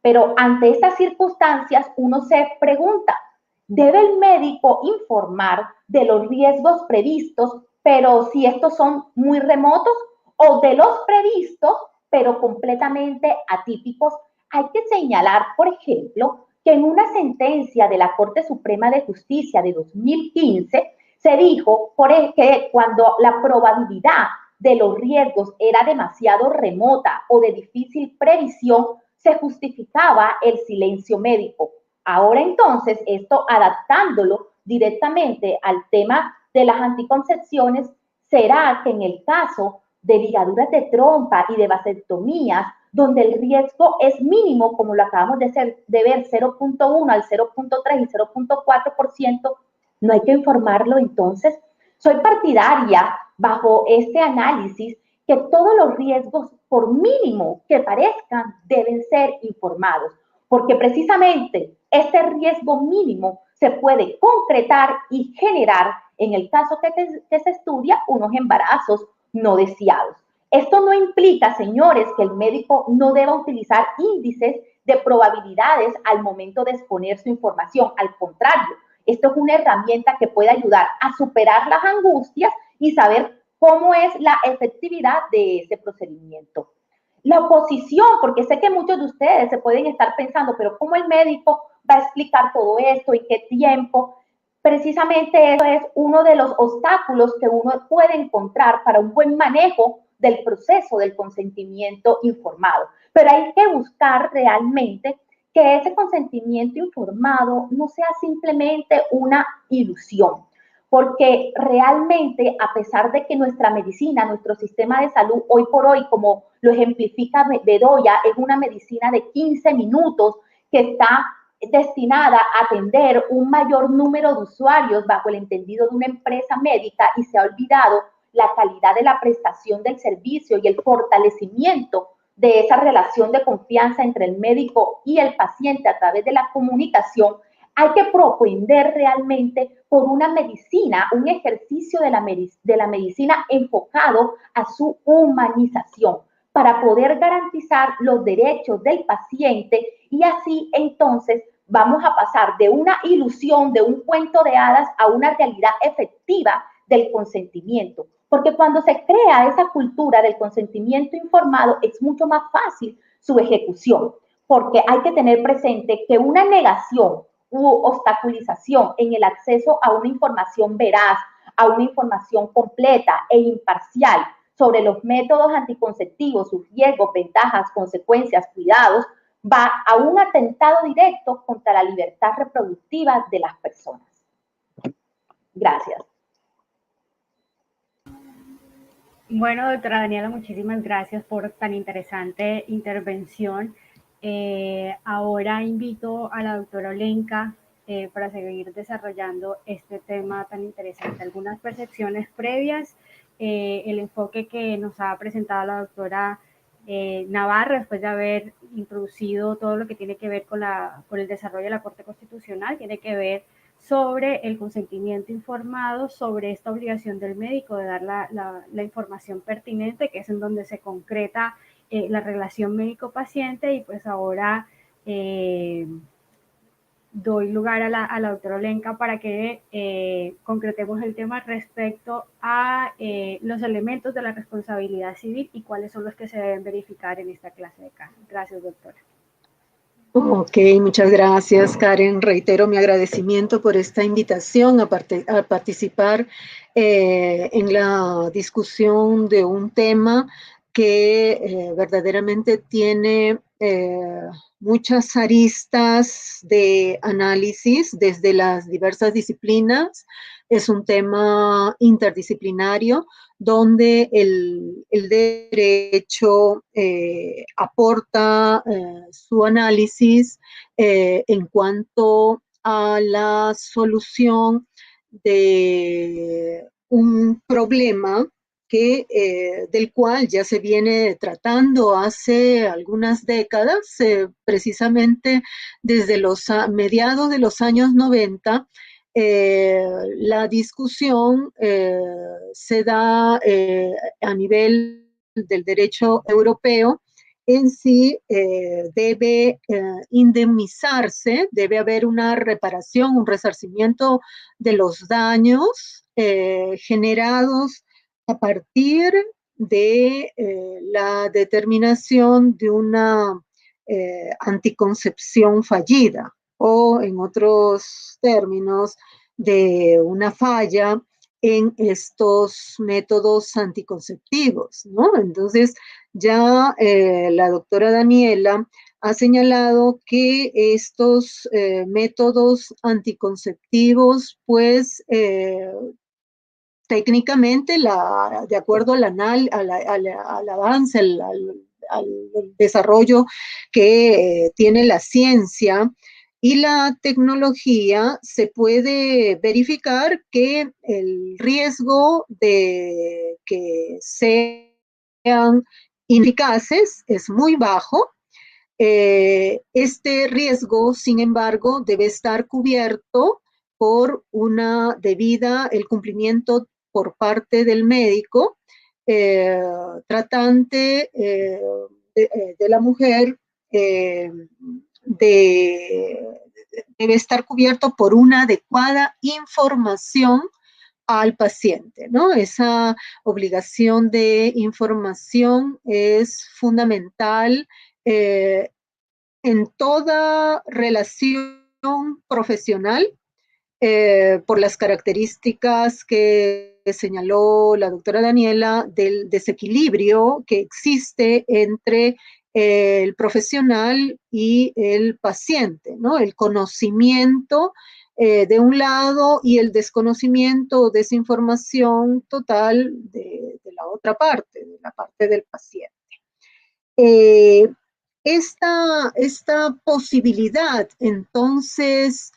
Pero ante estas circunstancias, uno se pregunta, ¿debe el médico informar de los riesgos previstos pero si estos son muy remotos o de los previstos, pero completamente atípicos. Hay que señalar, por ejemplo, que en una sentencia de la Corte Suprema de Justicia de 2015 se dijo que cuando la probabilidad de los riesgos era demasiado remota o de difícil previsión, se justificaba el silencio médico. Ahora entonces, esto adaptándolo directamente al tema de las anticoncepciones, será que en el caso de ligaduras de trompa y de vasectomías, donde el riesgo es mínimo, como lo acabamos de ver, 0.1 al 0.3 y 0.4%, no hay que informarlo entonces. Soy partidaria, bajo este análisis, que todos los riesgos, por mínimo que parezcan, deben ser informados, porque precisamente este riesgo mínimo se puede concretar y generar, en el caso que se estudia, unos embarazos no deseados. Esto no implica, señores, que el médico no deba utilizar índices de probabilidades al momento de exponer su información. Al contrario, esto es una herramienta que puede ayudar a superar las angustias y saber cómo es la efectividad de ese procedimiento. La oposición, porque sé que muchos de ustedes se pueden estar pensando, pero ¿cómo el médico va a explicar todo esto y qué tiempo? Precisamente eso es uno de los obstáculos que uno puede encontrar para un buen manejo del proceso del consentimiento informado. Pero hay que buscar realmente que ese consentimiento informado no sea simplemente una ilusión, porque realmente, a pesar de que nuestra medicina, nuestro sistema de salud, hoy por hoy, como lo ejemplifica Bedoya, es una medicina de 15 minutos que está destinada a atender un mayor número de usuarios bajo el entendido de una empresa médica, y se ha olvidado la calidad de la prestación del servicio y el fortalecimiento de esa relación de confianza entre el médico y el paciente a través de la comunicación. Hay que propender realmente por una medicina, un ejercicio de la medicina enfocado a su humanización, para poder garantizar los derechos del paciente, y así entonces vamos a pasar de una ilusión, de un cuento de hadas, a una realidad efectiva del consentimiento. Porque cuando se crea esa cultura del consentimiento informado, es mucho más fácil su ejecución, porque hay que tener presente que una negación u obstaculización en el acceso a una información veraz, a una información completa e imparcial sobre los métodos anticonceptivos, sus riesgos, ventajas, consecuencias, cuidados, va a un atentado directo contra la libertad reproductiva de las personas. Gracias. Bueno, doctora Daniela, muchísimas gracias por tan interesante intervención. Ahora invito a la doctora Olenka para seguir desarrollando este tema tan interesante. Algunas percepciones previas, el enfoque que nos ha presentado la doctora Navarro, después de haber introducido todo lo que tiene que ver con el desarrollo de la Corte Constitucional, tiene que ver sobre el consentimiento informado, sobre esta obligación del médico de dar la información pertinente, que es en donde se concreta la relación médico-paciente. Y pues ahora doy lugar a la doctora Olenka para que concretemos el tema respecto a los elementos de la responsabilidad civil y cuáles son los que se deben verificar en esta clase de casos. Gracias, doctora. Ok, muchas gracias, Karen. Reitero mi agradecimiento por esta invitación a participar en la discusión de un tema que verdaderamente tiene muchas aristas de análisis desde las diversas disciplinas. Es un tema interdisciplinario donde el derecho aporta su análisis en cuanto a la solución de un problema del cual ya se viene tratando hace algunas décadas, precisamente desde los mediados de los años 90. La discusión se da a nivel del derecho europeo en sí debe indemnizarse, debe haber una reparación, un resarcimiento de los daños generados a partir de la determinación de una anticoncepción fallida, o en otros términos, de una falla en estos métodos anticonceptivos, ¿no? Entonces, ya la doctora Daniela ha señalado que estos métodos anticonceptivos, pues, técnicamente, de acuerdo al avance, al desarrollo que tiene la ciencia y la tecnología, se puede verificar que el riesgo de que sean ineficaces es muy bajo. Este riesgo, sin embargo, debe estar cubierto por el cumplimiento por parte del médico tratante de la mujer, debe estar cubierto por una adecuada información al paciente, ¿no? Esa obligación de información es fundamental en toda relación profesional, por las características que señaló la doctora Daniela del desequilibrio que existe entre el profesional y el paciente, ¿no? El conocimiento de un lado y el desconocimiento o desinformación total de la otra parte, de la parte del paciente. Esta posibilidad, entonces,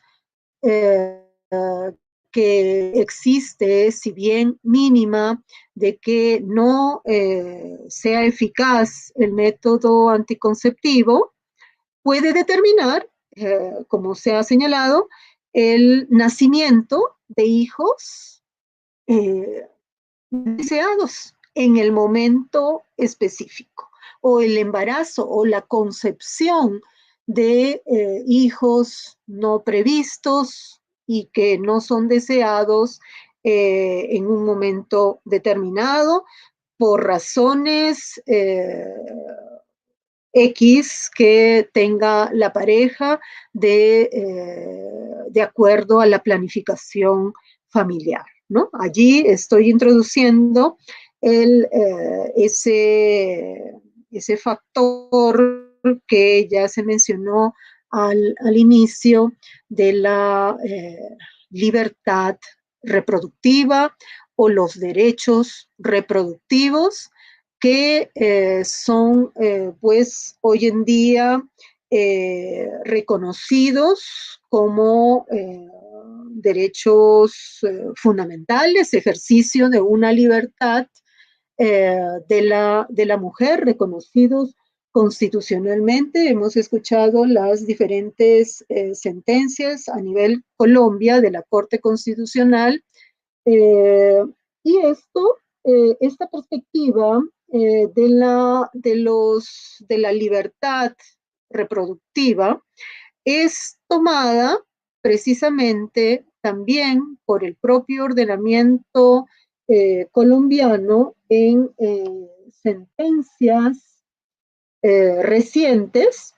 que existe, si bien mínima, de que no sea eficaz el método anticonceptivo, puede determinar, como se ha señalado, el nacimiento de hijos deseados en el momento específico, o el embarazo o la concepción de hijos no previstos y que no son deseados en un momento determinado por razones X que tenga la pareja de acuerdo a la planificación familiar, ¿no? Allí estoy introduciendo ese factor que ya se mencionó al inicio de la libertad reproductiva o los derechos reproductivos, que son pues hoy en día reconocidos como derechos fundamentales, ejercicio de una libertad de la mujer, reconocidos constitucionalmente. Hemos escuchado las diferentes sentencias a nivel Colombia de la Corte Constitucional, y esta perspectiva de la libertad reproductiva es tomada precisamente también por el propio ordenamiento colombiano en sentencias recientes,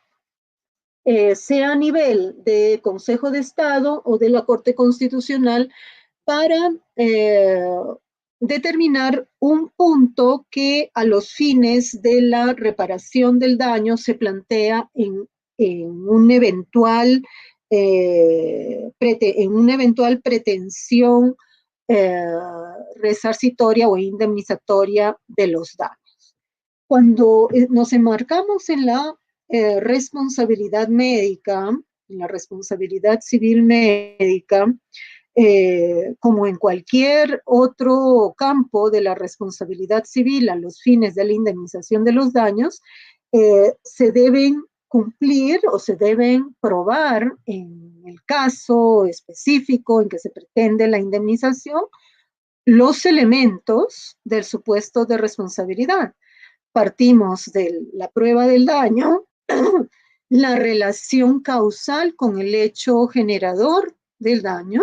sea a nivel de Consejo de Estado o de la Corte Constitucional, para determinar un punto que a los fines de la reparación del daño se plantea en una eventual pretensión resarcitoria o indemnizatoria de los daños. Cuando nos enmarcamos en la responsabilidad médica, en la responsabilidad civil médica, como en cualquier otro campo de la responsabilidad civil a los fines de la indemnización de los daños, se deben cumplir o se deben probar en el caso específico en que se pretende la indemnización los elementos del supuesto de responsabilidad. partimos de la prueba del daño, la relación causal con el hecho generador del daño.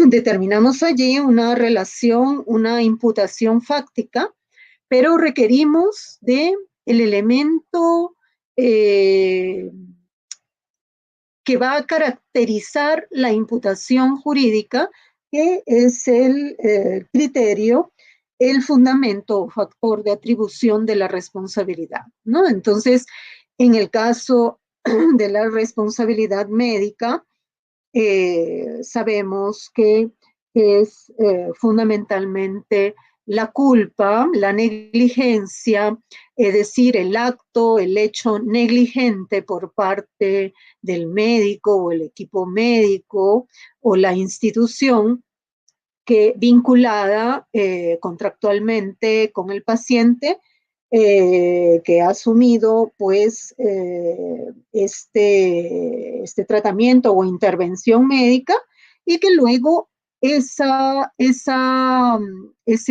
Determinamos allí una relación, una imputación fáctica, pero requerimos de el elemento que va a caracterizar la imputación jurídica, que es el criterio, el fundamento o factor de atribución de la responsabilidad, ¿no? Entonces, en el caso de la responsabilidad médica, sabemos que es fundamentalmente la culpa, la negligencia, es decir, el acto, el hecho negligente por parte del médico o el equipo médico o la institución que vinculada contractualmente con el paciente, que ha asumido pues este tratamiento o intervención médica, y que luego ese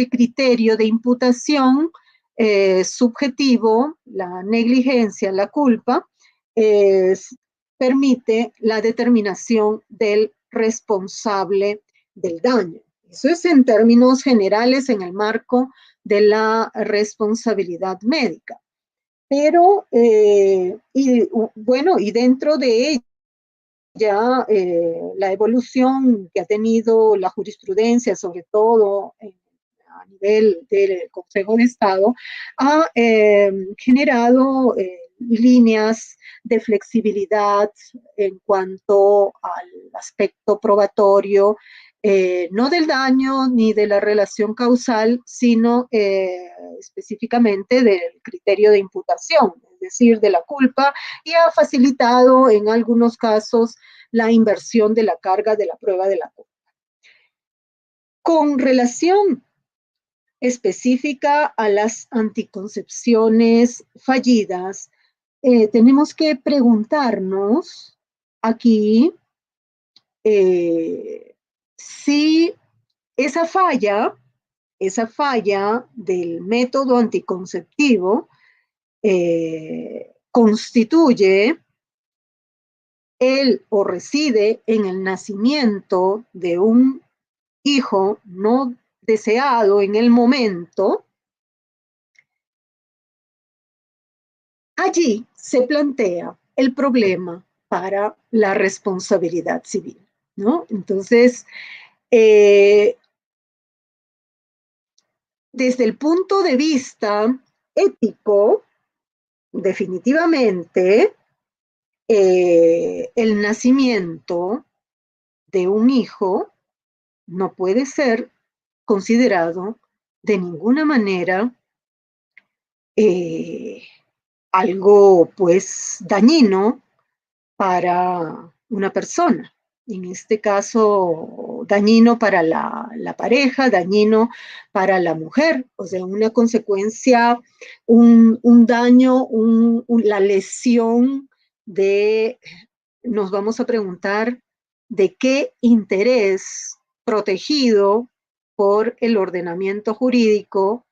criterio de imputación subjetivo, la negligencia, la culpa, permite la determinación del responsable del daño. Eso es en términos generales en el marco de la responsabilidad médica. Pero, y dentro de ella, la evolución que ha tenido la jurisprudencia, sobre todo a nivel del Consejo de Estado, ha generado líneas de flexibilidad en cuanto al aspecto probatorio, no del daño ni de la relación causal, sino específicamente del criterio de imputación, es decir, de la culpa, y ha facilitado en algunos casos la inversión de la carga de la prueba de la culpa. Con relación específica a las anticoncepciones fallidas, tenemos que preguntarnos aquí si esa falla del método anticonceptivo constituye o reside en el nacimiento de un hijo no deseado en el momento. Allí se plantea el problema para la responsabilidad civil, ¿no? Entonces, desde el punto de vista ético, definitivamente, el nacimiento de un hijo no puede ser considerado de ninguna manera algo pues dañino para una persona. En este caso, dañino para la pareja, dañino para la mujer, o sea, una consecuencia, un daño, la lesión de, nos vamos a preguntar, de qué interés protegido por el ordenamiento jurídico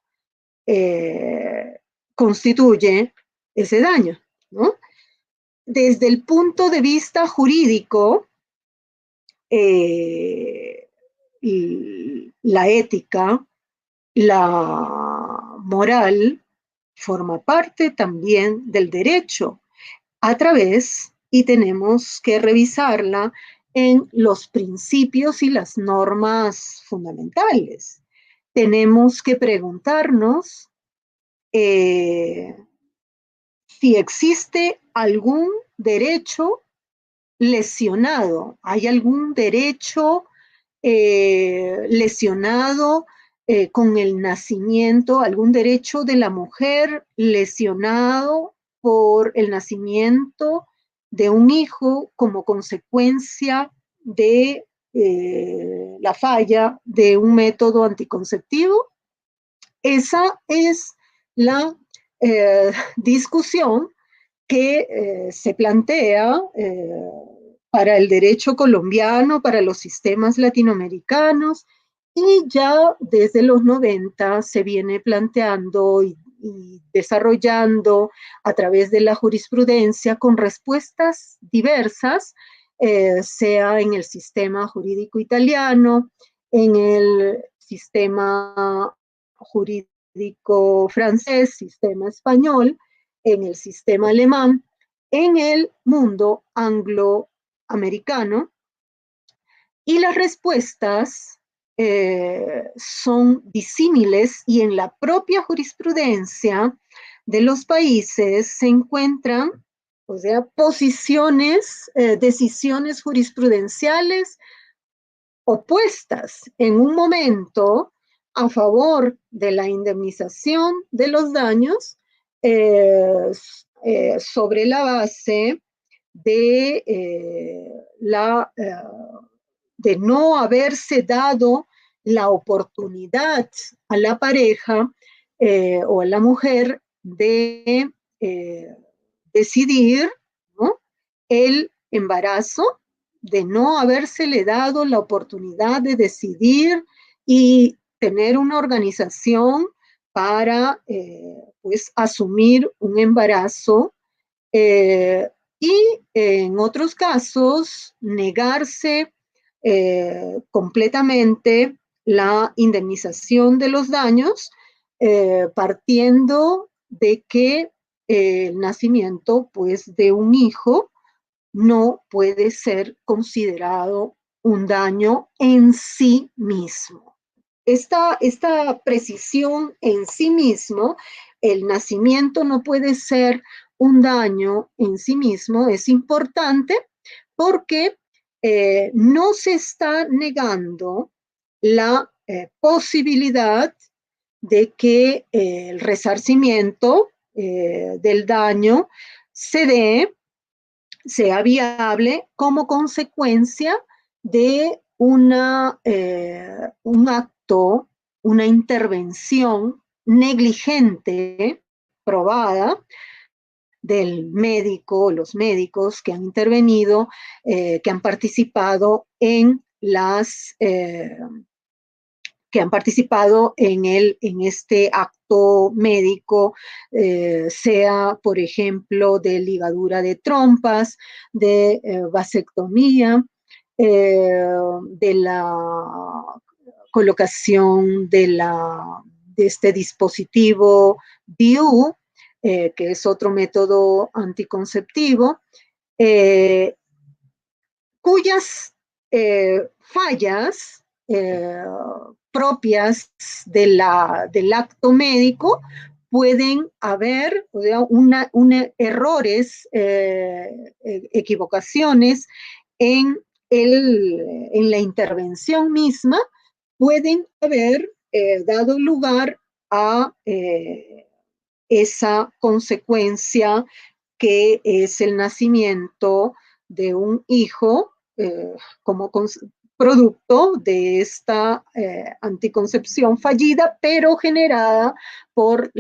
constituye ese daño, ¿no? Desde el punto de vista jurídico, la ética, la moral, forma parte también del derecho a través, y tenemos que revisarla en los principios y las normas fundamentales. Tenemos que preguntarnos si existe algún derecho lesionado, hay algún derecho lesionado con el nacimiento, algún derecho de la mujer lesionado por el nacimiento de un hijo como consecuencia de la falla de un método anticonceptivo. Esa es la discusión que se plantea para el derecho colombiano, para los sistemas latinoamericanos, y ya desde los 90 se viene planteando y y desarrollando a través de la jurisprudencia con respuestas diversas, sea en el sistema jurídico italiano, en el sistema jurídico francés, sistema español, en el sistema alemán, en el mundo angloamericano. Y las respuestas son disímiles y en la propia jurisprudencia de los países se encuentran, o sea, posiciones, decisiones jurisprudenciales opuestas en un momento a favor de la indemnización de los daños sobre la base de de no haberse dado la oportunidad a la pareja o a la mujer de decidir, ¿no?, el embarazo, de no habérsele dado la oportunidad de decidir y tener una organización para pues asumir un embarazo, y en otros casos negarse completamente la indemnización de los daños, partiendo de que el nacimiento pues, de un hijo no puede ser considerado un daño en sí mismo. Esta precisión en sí mismo, el nacimiento no puede ser un daño en sí mismo, es importante porque no se está negando la posibilidad de que el resarcimiento del daño se dé, sea viable como consecuencia de un acto, una intervención negligente probada del médico, los médicos que han intervenido, que han participado en en este acto médico, sea, por ejemplo, de ligadura de trompas, de vasectomía, de la colocación de este dispositivo DIU, que es otro método anticonceptivo, cuyas fallas propias del acto médico pueden haber, o sea, errores, equivocaciones en la intervención misma, pueden haber dado lugar a esa consecuencia que es el nacimiento de un hijo como producto de esta anticoncepción fallida, pero generada por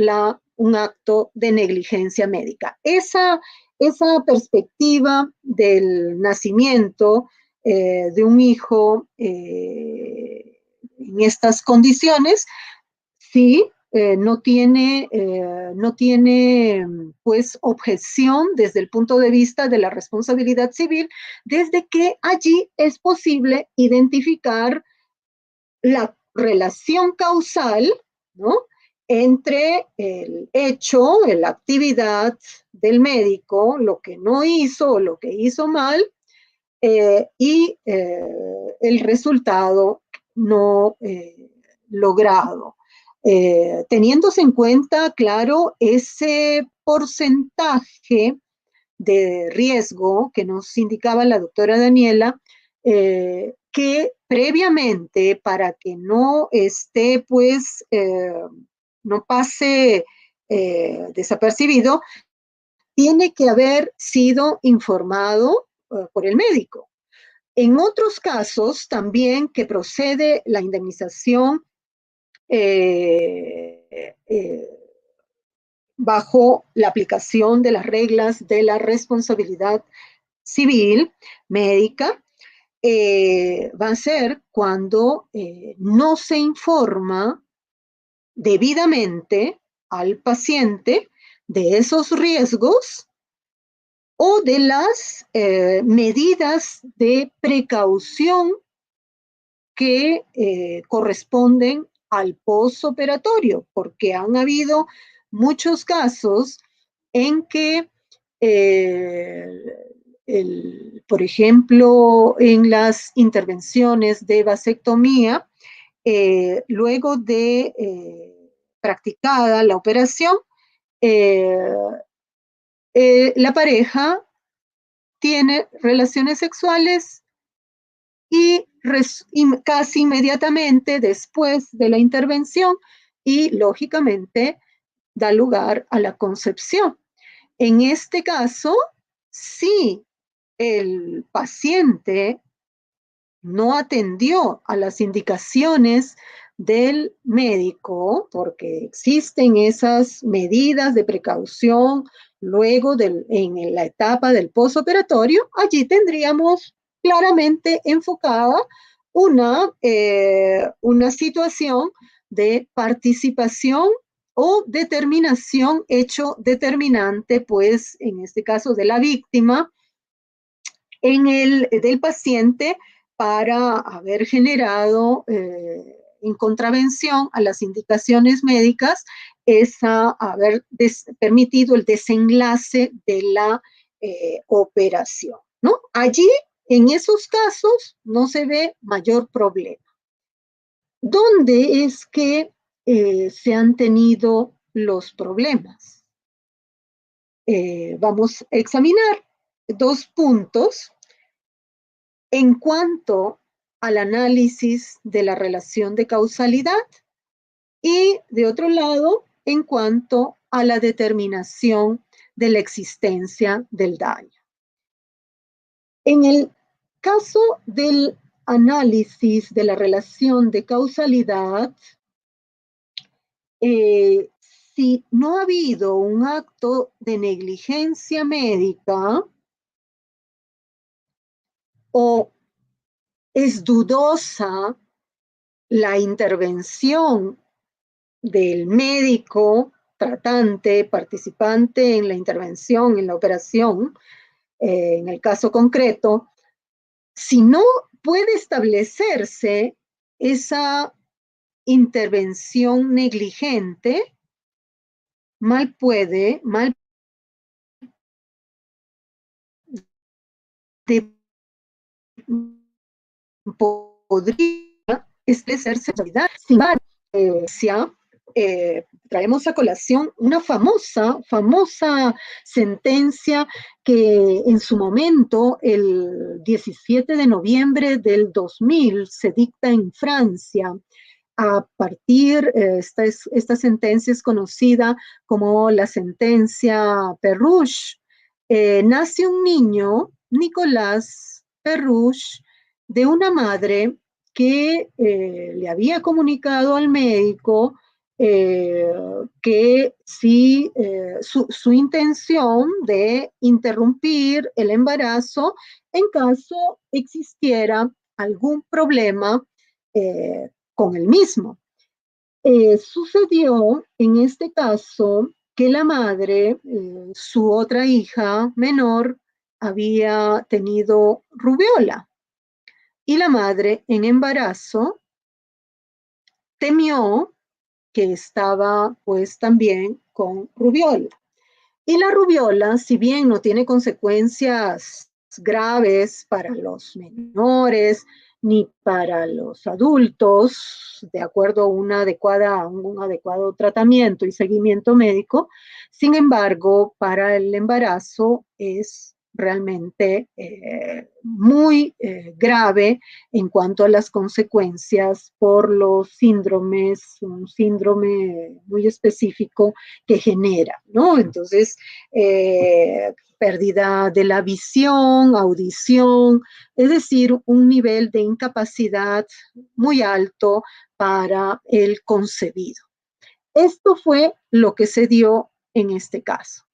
un acto de negligencia médica. Esa perspectiva del nacimiento de un hijo en estas condiciones, sí, no tiene pues objeción desde el punto de vista de la responsabilidad civil, desde que allí es posible identificar la relación causal, ¿no?, entre el hecho, la actividad del médico, lo que no hizo o lo que hizo mal, y el resultado no logrado. Teniéndose en cuenta, claro, ese porcentaje de riesgo que nos indicaba la doctora Daniela, que previamente, para que no esté, pues, no pase desapercibido, tiene que haber sido informado por el médico. En otros casos, también que procede la indemnización bajo la aplicación de las reglas de la responsabilidad civil médica, va a ser cuando no se informa debidamente al paciente de esos riesgos o de las medidas de precaución que corresponden al postoperatorio, porque han habido muchos casos en que, por ejemplo, en las intervenciones de vasectomía, luego de practicada la operación, la pareja tiene relaciones sexuales y casi inmediatamente después de la intervención y lógicamente da lugar a la concepción. En este caso, si el paciente no atendió a las indicaciones del médico, porque existen esas medidas de precaución luego en la etapa del postoperatorio, allí tendríamos claramente enfocada una situación de participación o determinación, hecho determinante, pues en este caso de la víctima, del paciente, para haber generado en contravención a las indicaciones médicas, haber permitido el desenlace de la operación, ¿no? Allí, en esos casos, no se ve mayor problema. ¿Dónde es que se han tenido los problemas? Vamos a examinar 2 puntos en cuanto al análisis de la relación de causalidad y, de otro lado, en cuanto a la determinación de la existencia del daño. En el caso del análisis de la relación de causalidad, si no ha habido un acto de negligencia médica o es dudosa la intervención del médico tratante, participante en la intervención, en la operación, en el caso concreto, si no puede establecerse esa intervención negligente, mal podría establecerse. Sin embargo, traemos a colación una famosa sentencia que en su momento, el 17 de noviembre del 2000, se dicta en Francia. A partir, esta sentencia es conocida como la sentencia Perruche. Nace un niño, Nicolas Perruche, de una madre que le había comunicado al médico que sí, su intención de interrumpir el embarazo en caso existiera algún problema con el mismo. Sucedió en este caso que la madre, su otra hija menor, había tenido rubiola y la madre en embarazo temió que estaba pues también con rubiola. Y la rubiola, si bien no tiene consecuencias graves para los menores ni para los adultos, de acuerdo a un adecuado tratamiento y seguimiento médico, sin embargo, para el embarazo es realmente muy grave en cuanto a las consecuencias por los síndromes, un síndrome muy específico que genera, ¿no? Entonces, pérdida de la visión, audición, es decir, un nivel de incapacidad muy alto para el concebido. Esto fue lo que se dio en este caso.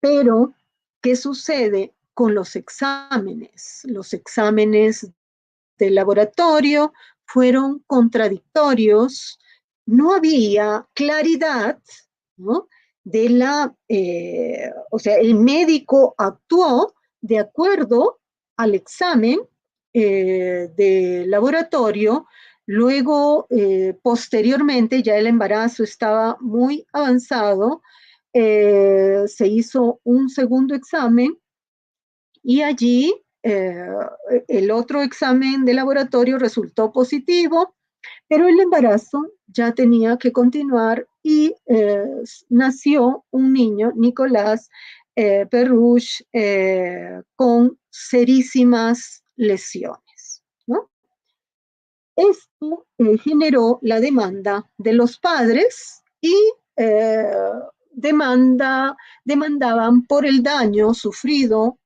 Pero, ¿qué sucede con los exámenes? Los exámenes del laboratorio fueron contradictorios, no había claridad, ¿no? O sea, el médico actuó de acuerdo al examen de laboratorio. Luego, posteriormente, ya el embarazo estaba muy avanzado, se hizo un segundo examen y allí el otro examen de laboratorio resultó positivo, pero el embarazo ya tenía que continuar y nació un niño, Nicolás Perruch, con serísimas lesiones, ¿no? Esto generó la demanda de los padres y demandaban por el daño sufrido,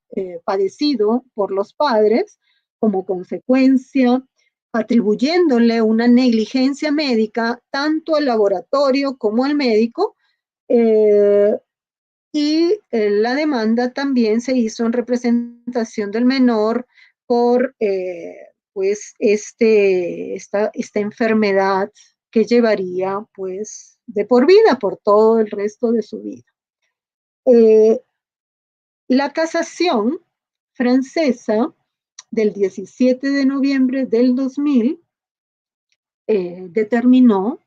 padecido por los padres como consecuencia, atribuyéndole una negligencia médica tanto al laboratorio como al médico, y la demanda también se hizo en representación del menor por pues esta enfermedad que llevaría pues de por vida, por todo el resto de su vida. La casación francesa del 17 de noviembre del 2000 determinó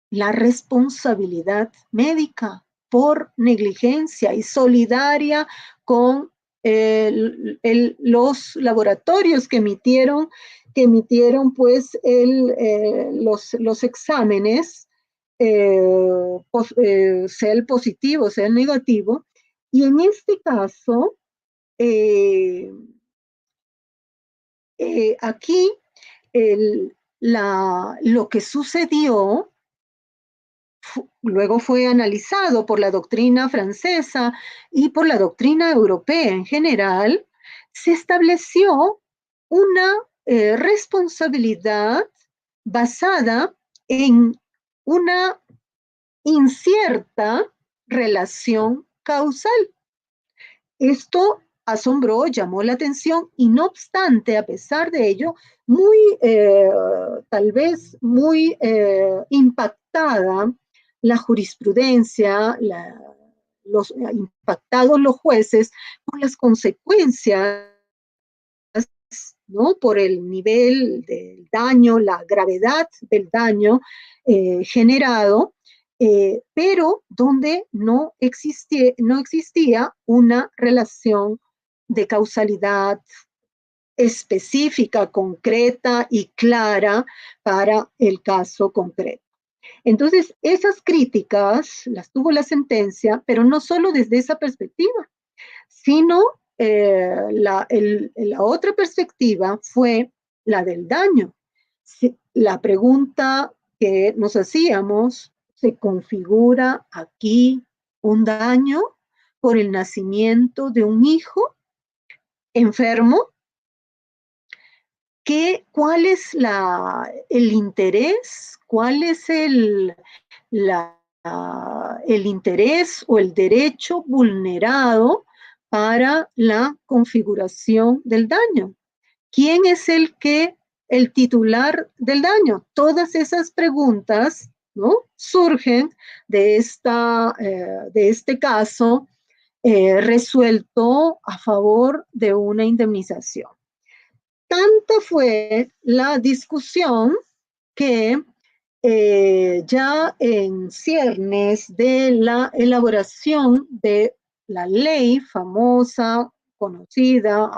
la responsabilidad médica por negligencia y solidaria con los laboratorios que emitieron pues los exámenes, sea el positivo, sea el negativo, y en este caso, aquí lo que sucedió luego fue analizado por la doctrina francesa y por la doctrina europea en general. Se estableció una responsabilidad basada en una incierta relación causal. Esto asombró, llamó la atención y no obstante, a pesar de ello, tal vez muy impactada la jurisprudencia, impactados los jueces por las consecuencias, ¿no? Por el nivel del daño, la gravedad del daño generado, pero donde no existía una relación de causalidad específica, concreta y clara para el caso concreto. Entonces, esas críticas las tuvo la sentencia, pero no solo desde esa perspectiva, sino la otra perspectiva fue la del daño. La pregunta que nos hacíamos, ¿se configura aquí un daño por el nacimiento de un hijo enfermo? ¿Cuál es el interés? ¿Cuál es el interés o el derecho vulnerado para la configuración del daño? ¿Quién es el titular del daño? Todas esas preguntas, ¿no?, surgen de este caso resuelto a favor de una indemnización. Tanta fue la discusión que ya en ciernes de la elaboración de la ley famosa, conocida,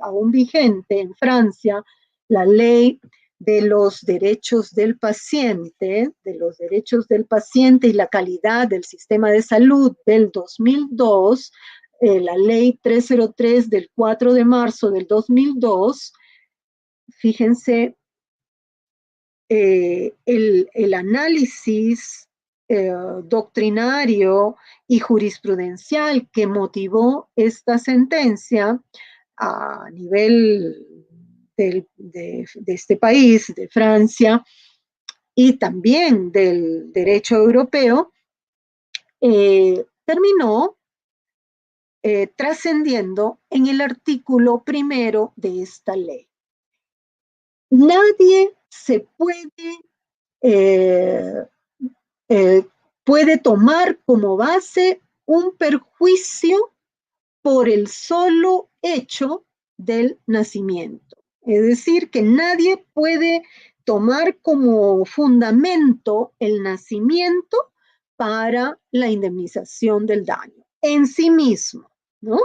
aún vigente en Francia, la ley de los derechos del paciente, y la calidad del sistema de salud del 2002, la ley 303 del 4 de marzo del 2002, fíjense, el análisis doctrinario y jurisprudencial que motivó esta sentencia a nivel de este país, de Francia, y también del derecho europeo, terminó trascendiendo en el artículo 1 de esta ley. Nadie se puede puede tomar como base un perjuicio por el solo hecho del nacimiento. Es decir, que nadie puede tomar como fundamento el nacimiento para la indemnización del daño en sí mismo, ¿no?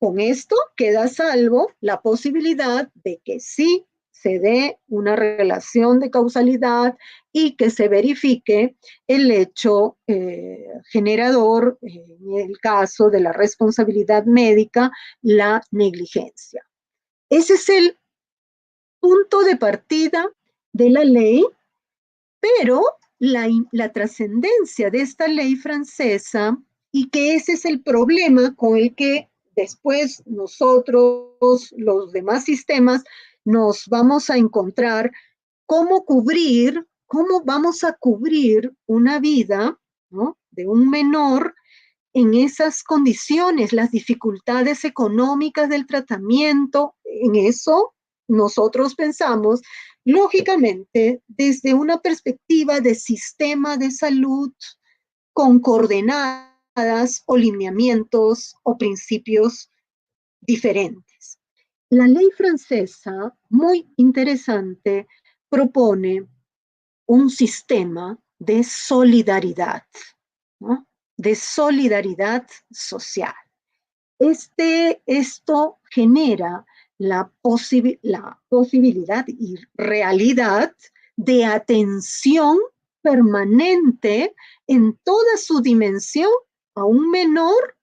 Con esto queda a salvo la posibilidad de que sí se dé una relación de causalidad y que se verifique el hecho generador, en el caso de la responsabilidad médica, la negligencia. Ese es el punto de partida de la ley, pero la trascendencia de esta ley francesa, y que ese es el problema con el que después nosotros, los demás sistemas, nos vamos a encontrar, cómo vamos a cubrir una vida, ¿no?, de un menor en esas condiciones, las dificultades económicas del tratamiento. En eso nosotros pensamos, lógicamente, desde una perspectiva de sistema de salud con coordenadas o lineamientos o principios diferentes. La ley francesa, muy interesante, propone un sistema de solidaridad, ¿no?, de solidaridad social. Esto genera la posibilidad y realidad de atención permanente en toda su dimensión a un menor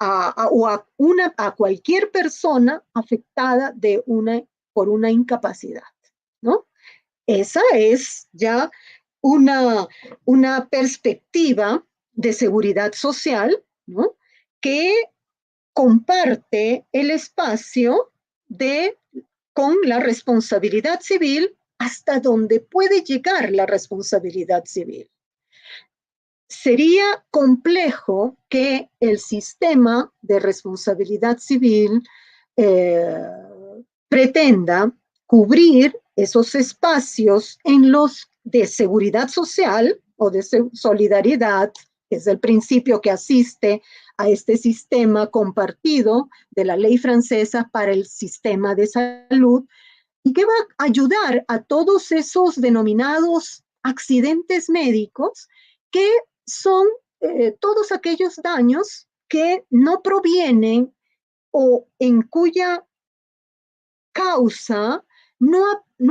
a cualquier persona afectada por una incapacidad, ¿no? Esa es ya una perspectiva de seguridad social, ¿no?, que comparte el espacio con la responsabilidad civil hasta donde puede llegar la responsabilidad civil. Sería complejo que el sistema de responsabilidad civil pretenda cubrir esos espacios en los de seguridad social o de solidaridad, que es el principio que asiste a este sistema compartido de la ley francesa para el sistema de salud, y que va a ayudar a todos esos denominados accidentes médicos, que son todos aquellos daños que no provienen o en cuya causa no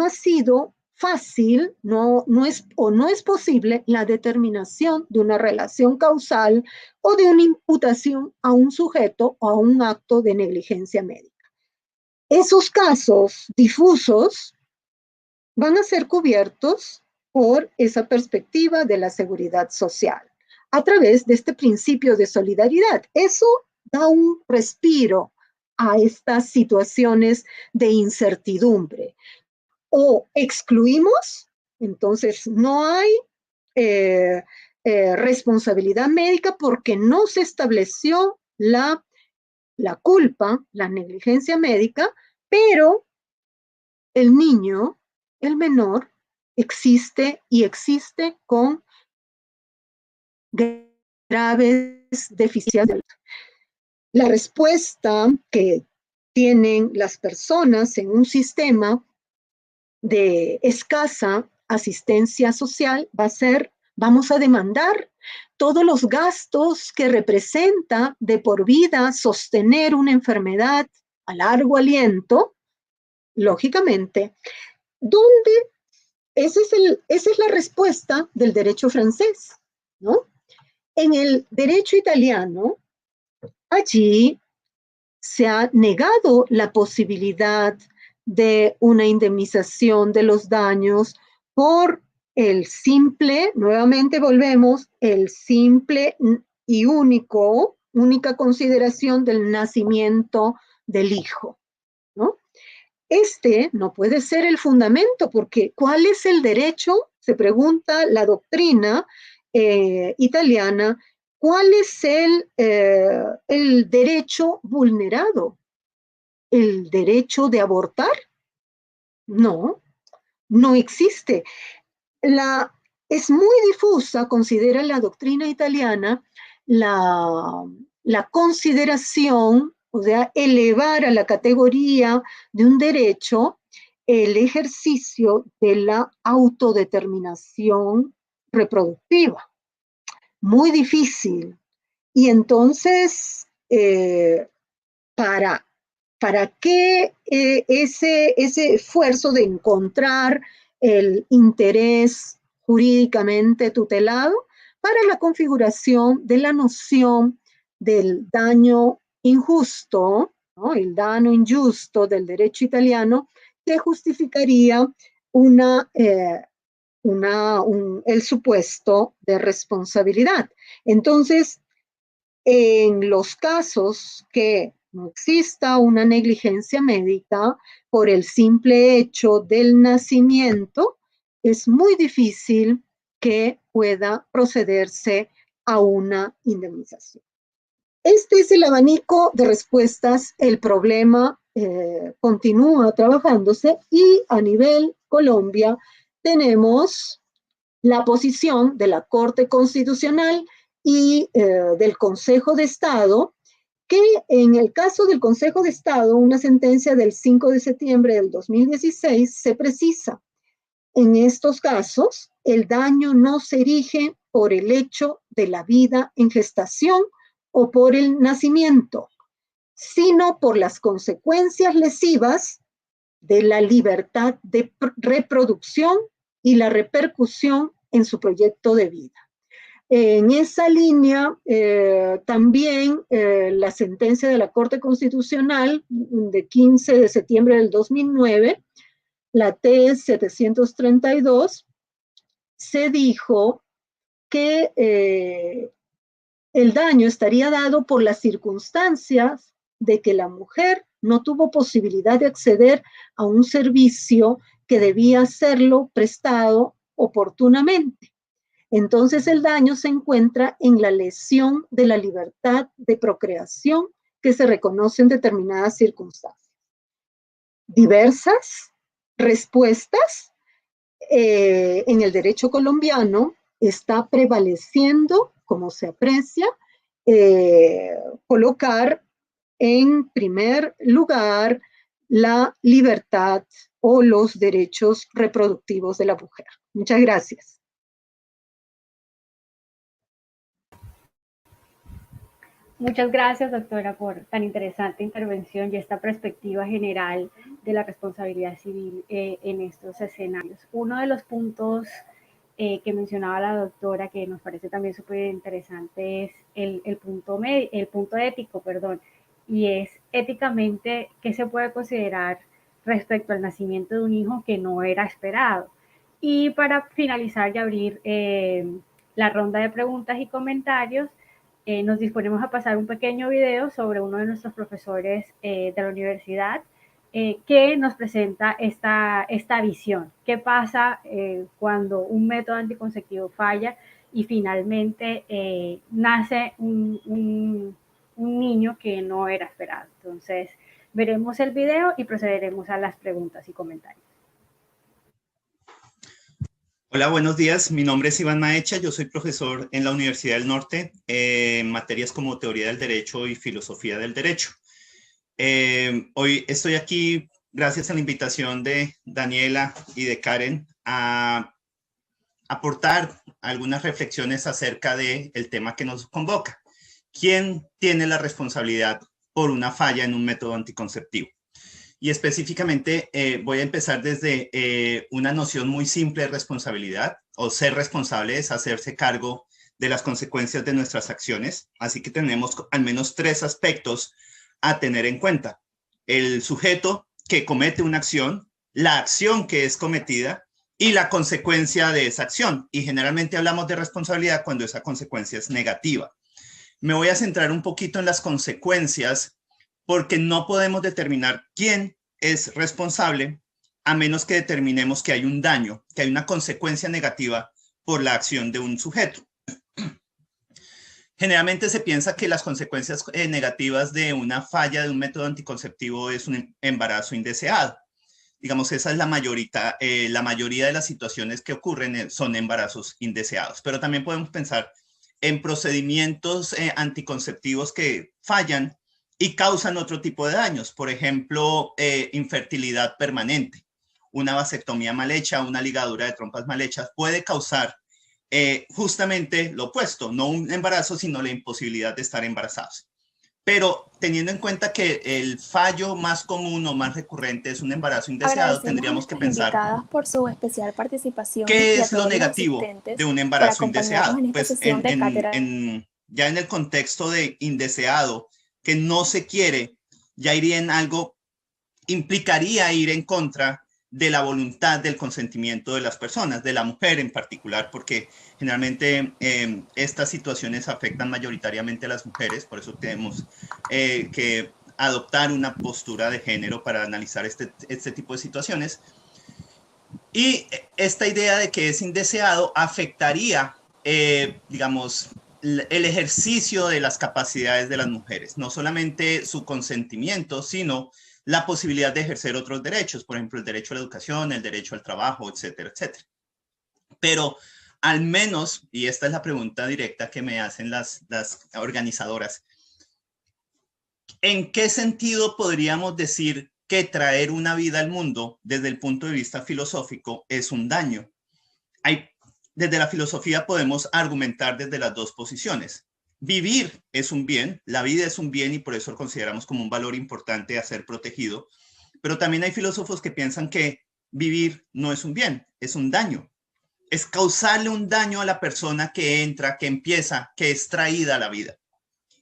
ha sido fácil, no es posible la determinación de una relación causal o de una imputación a un sujeto o a un acto de negligencia médica. Esos casos difusos van a ser cubiertos por esa perspectiva de la seguridad social a través de este principio de solidaridad. Eso da un respiro a estas situaciones de incertidumbre. O excluimos, entonces no hay responsabilidad médica porque no se estableció la culpa, la negligencia médica, pero el niño, el menor, existe con graves deficiencias. La respuesta que tienen las personas en un sistema de escasa asistencia social va a ser: vamos a demandar todos los gastos que representa de por vida sostener una enfermedad a largo aliento, lógicamente, donde esa es la respuesta del derecho francés, ¿no? En el derecho italiano, allí se ha negado la posibilidad de una indemnización de los daños por nuevamente volvemos, el simple y única consideración del nacimiento del hijo, ¿no? Este no puede ser el fundamento, porque ¿cuál es el derecho? Se pregunta la doctrina italiana. ¿Cuál es el derecho vulnerado? ¿El derecho de abortar? No, no existe. es muy difusa, considera la doctrina italiana, la consideración, o sea, elevar a la categoría de un derecho el ejercicio de la autodeterminación reproductiva. Muy difícil. Y entonces, ¿para qué ese esfuerzo de encontrar el interés jurídicamente tutelado? Para la configuración de la noción del daño injusto, ¿no? El daño injusto del derecho italiano, que justificaría el supuesto de responsabilidad. Entonces, en los casos que no exista una negligencia médica por el simple hecho del nacimiento, es muy difícil que pueda procederse a una indemnización. Este es el abanico de respuestas. El problema continúa trabajándose y a nivel Colombia tenemos la posición de la Corte Constitucional y del Consejo de Estado, que en el caso del Consejo de Estado, una sentencia del 5 de septiembre del 2016 se precisa: en estos casos, el daño no se erige por el hecho de la vida en gestación o por el nacimiento, sino por las consecuencias lesivas de la libertad de reproducción y la repercusión en su proyecto de vida. En esa línea, también la sentencia de la Corte Constitucional de 15 de septiembre del 2009, la T-732, se dijo que el daño estaría dado por las circunstancias de que la mujer no tuvo posibilidad de acceder a un servicio que debía serlo prestado oportunamente. Entonces el daño se encuentra en la lesión de la libertad de procreación que se reconoce en determinadas circunstancias. Diversas respuestas en el derecho colombiano está prevaleciendo, como se aprecia, colocar en primer lugar la libertad o los derechos reproductivos de la mujer. Muchas gracias. Muchas gracias, doctora, por tan interesante intervención y esta perspectiva general de la responsabilidad civil en estos escenarios. Uno de los puntos que mencionaba la doctora, que nos parece también súper interesante, es el punto ético, y es éticamente qué se puede considerar respecto al nacimiento de un hijo que no era esperado. Y para finalizar y abrir la ronda de preguntas y comentarios, nos disponemos a pasar un pequeño video sobre uno de nuestros profesores de la universidad que nos presenta esta visión. ¿Qué pasa cuando un método anticonceptivo falla y finalmente nace un niño que no era esperado? Entonces, veremos el video y procederemos a las preguntas y comentarios. Hola, buenos días. Mi nombre es Iván Maecha. Yo soy profesor en la Universidad del Norte en materias como Teoría del Derecho y Filosofía del Derecho. Hoy estoy aquí gracias a la invitación de Daniela y de Karen a aportar algunas reflexiones acerca del tema que nos convoca. ¿Quién tiene la responsabilidad por una falla en un método anticonceptivo? Y específicamente voy a empezar desde una noción muy simple de responsabilidad, o ser responsable es hacerse cargo de las consecuencias de nuestras acciones. Así que tenemos al menos 3 aspectos a tener en cuenta: el sujeto que comete una acción, la acción que es cometida y la consecuencia de esa acción. Y generalmente hablamos de responsabilidad cuando esa consecuencia es negativa. Me voy a centrar un poquito en las consecuencias, porque no podemos determinar quién es responsable a menos que determinemos que hay un daño, que hay una consecuencia negativa por la acción de un sujeto. Generalmente se piensa que las consecuencias negativas de una falla de un método anticonceptivo es un embarazo indeseado. digamos, esa es la mayoría de las situaciones que ocurren son embarazos indeseados. Pero también podemos pensar en procedimientos anticonceptivos que fallan y causan otro tipo de daños. Por ejemplo, infertilidad permanente. Una vasectomía mal hecha, una ligadura de trompas mal hechas puede causar justamente lo opuesto, no un embarazo, sino la imposibilidad de estar embarazados. Pero teniendo en cuenta que el fallo más común o más recurrente es un embarazo indeseado, tendríamos que pensar por su especial participación qué y a es lo todos los negativo asistentes de un por embarazo acompañarnos indeseado. en esta Pues sesión de cátedra. ya en el contexto de indeseado, que no se quiere, ya iría en algo, implicaría ir en contra de la voluntad del consentimiento de las personas, de la mujer en particular, porque generalmente estas situaciones afectan mayoritariamente a las mujeres, por eso tenemos que adoptar una postura de género para analizar este tipo de situaciones. Y esta idea de que es indeseado afectaría, digamos, el ejercicio de las capacidades de las mujeres, no solamente su consentimiento, sino la posibilidad de ejercer otros derechos, por ejemplo, el derecho a la educación, el derecho al trabajo, etcétera, etcétera. Pero al menos, y esta es la pregunta directa que me hacen las organizadoras, ¿en qué sentido podríamos decir que traer una vida al mundo desde el punto de vista filosófico es un daño? Desde la filosofía podemos argumentar desde las dos posiciones. Vivir es un bien, la vida es un bien y por eso lo consideramos como un valor importante a ser protegido, pero también hay filósofos que piensan que vivir no es un bien, es un daño. Es causarle un daño a la persona que entra, que empieza, que es traída a la vida.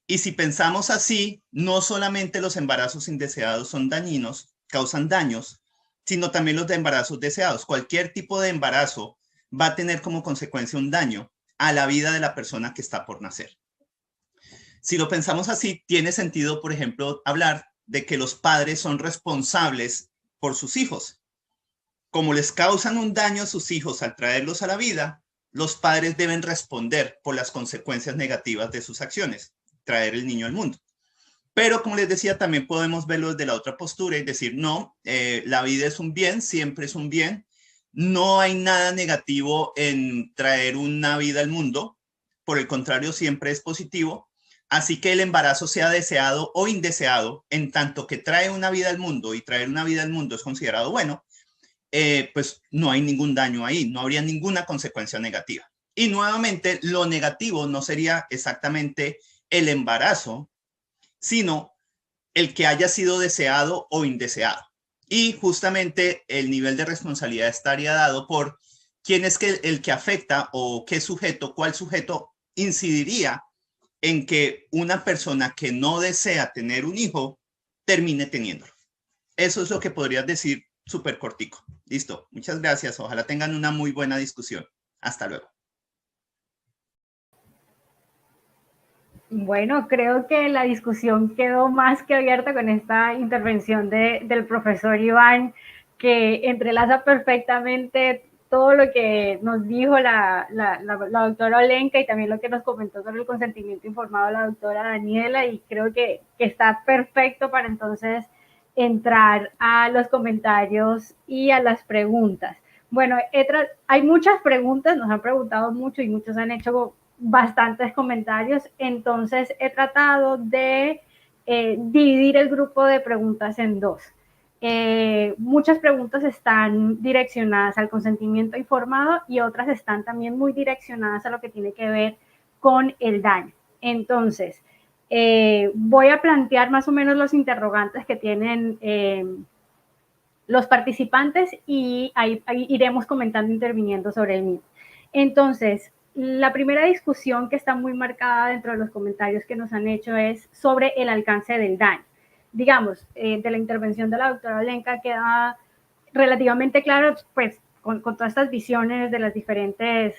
Y si pensamos así, no solamente los embarazos indeseados son dañinos, causan daños, sino también los de embarazos deseados. Cualquier tipo de embarazo va a tener como consecuencia un daño a la vida de la persona que está por nacer. Si lo pensamos así, tiene sentido, por ejemplo, hablar de que los padres son responsables por sus hijos. Como les causan un daño a sus hijos al traerlos a la vida, los padres deben responder por las consecuencias negativas de sus acciones, traer el niño al mundo. Pero como les decía, también podemos verlo desde la otra postura y decir, no, la vida es un bien, siempre es un bien. No hay nada negativo en traer una vida al mundo. Por el contrario, siempre es positivo. Así que el embarazo sea deseado o indeseado, en tanto que trae una vida al mundo y traer una vida al mundo es considerado bueno, pues no hay ningún daño ahí, no habría ninguna consecuencia negativa. Y nuevamente, lo negativo no sería exactamente el embarazo, sino el que haya sido deseado o indeseado. Y justamente el nivel de responsabilidad estaría dado por quién es el que afecta o qué sujeto, cuál sujeto incidiría en que una persona que no desea tener un hijo termine teniéndolo. Eso es lo que podrías decir súper cortico. Listo, muchas gracias. Ojalá tengan una muy buena discusión. Hasta luego. Bueno, creo que la discusión quedó más que abierta con esta intervención del profesor Iván, que entrelaza perfectamente todo lo que nos dijo la doctora Olenka y también lo que nos comentó sobre el consentimiento informado la doctora Daniela, y creo que está perfecto para entonces entrar a los comentarios y a las preguntas. Bueno, hay muchas preguntas, nos han preguntado mucho y muchos han hecho bastantes comentarios, entonces he tratado de dividir el grupo de preguntas en dos. Muchas preguntas están direccionadas al consentimiento informado y otras están también muy direccionadas a lo que tiene que ver con el daño. Entonces, voy a plantear más o menos los interrogantes que tienen los participantes y ahí iremos comentando, interviniendo sobre el mismo. Entonces, la primera discusión que está muy marcada dentro de los comentarios que nos han hecho es sobre el alcance del daño. Digamos, de la intervención de la doctora Olenka queda relativamente claro, pues, con todas estas visiones de las diferentes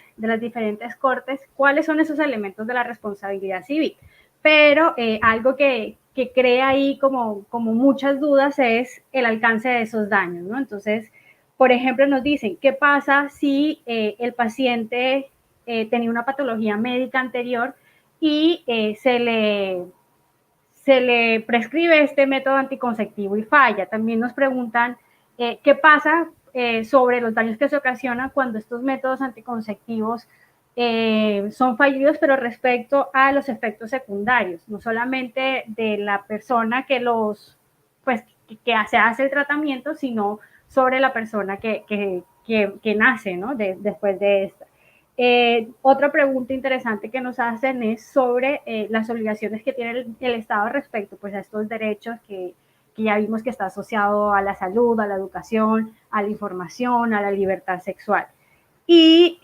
cortes, cuáles son esos elementos de la responsabilidad civil. Pero algo que crea ahí como muchas dudas es el alcance de esos daños, ¿no? Entonces, por ejemplo, nos dicen, ¿qué pasa si el paciente tenía una patología médica anterior y se le prescribe este método anticonceptivo y falla? También nos preguntan ¿qué pasa sobre los daños que se ocasionan cuando estos métodos anticonceptivos son fallidos, pero respecto a los efectos secundarios, no solamente de la persona que que se hace el tratamiento, sino sobre la persona que nace, ¿no? Después de esta. Otra pregunta interesante que nos hacen es sobre las obligaciones que tiene el Estado respecto pues, a estos derechos que ya vimos que está asociado a la salud, a la educación, a la información, a la libertad sexual. Y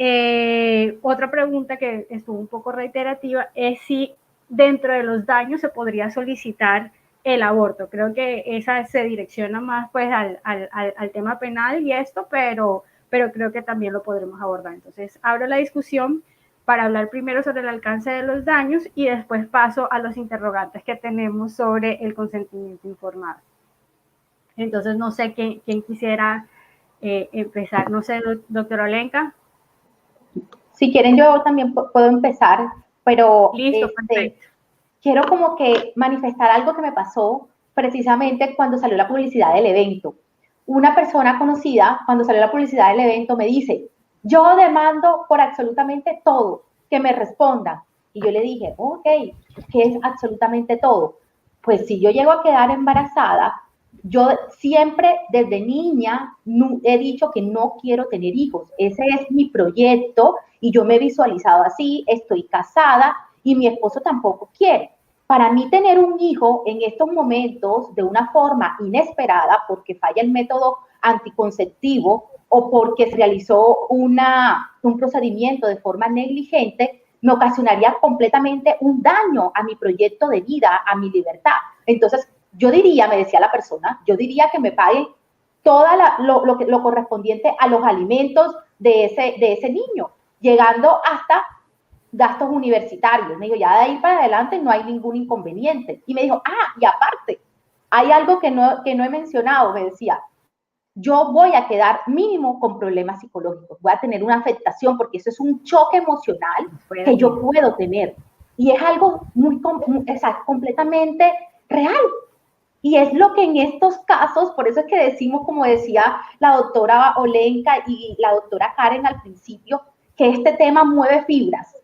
otra pregunta que estuvo un poco reiterativa es si dentro de los daños se podría solicitar el aborto. Creo que esa se direcciona más pues al tema penal y esto, pero creo que también lo podremos abordar. Entonces, abro la discusión para hablar primero sobre el alcance de los daños y después paso a los interrogantes que tenemos sobre el consentimiento informado. Entonces, no sé quién quisiera empezar. No sé, doctora Olenka. Si quieren, yo también puedo empezar, pero listo, perfecto. Quiero como que manifestar algo que me pasó precisamente cuando salió la publicidad del evento. Una persona conocida, cuando salió la publicidad del evento, me dice, yo demando por absolutamente todo, que me respondan. Y yo le dije, ok, ¿qué es absolutamente todo? Pues si yo llego a quedar embarazada, yo siempre desde niña he dicho que no quiero tener hijos. Ese es mi proyecto y yo me he visualizado así, estoy casada y mi esposo tampoco quiere. Para mí tener un hijo en estos momentos de una forma inesperada porque falla el método anticonceptivo o porque se realizó un procedimiento de forma negligente, me ocasionaría completamente un daño a mi proyecto de vida, a mi libertad. Entonces, yo diría, me decía la persona, yo diría que me paguen todo lo correspondiente a los alimentos de ese niño, llegando hasta gastos universitarios. Me dijo, ya de ahí para adelante no hay ningún inconveniente. Y me dijo, y aparte, hay algo que no he mencionado, me decía, yo voy a quedar mínimo con problemas psicológicos, voy a tener una afectación porque eso es un choque emocional que yo puedo tener. Y es algo completamente real. Y es lo que en estos casos, por eso es que decimos, como decía la doctora Olenka y la doctora Karen al principio, que este tema mueve fibras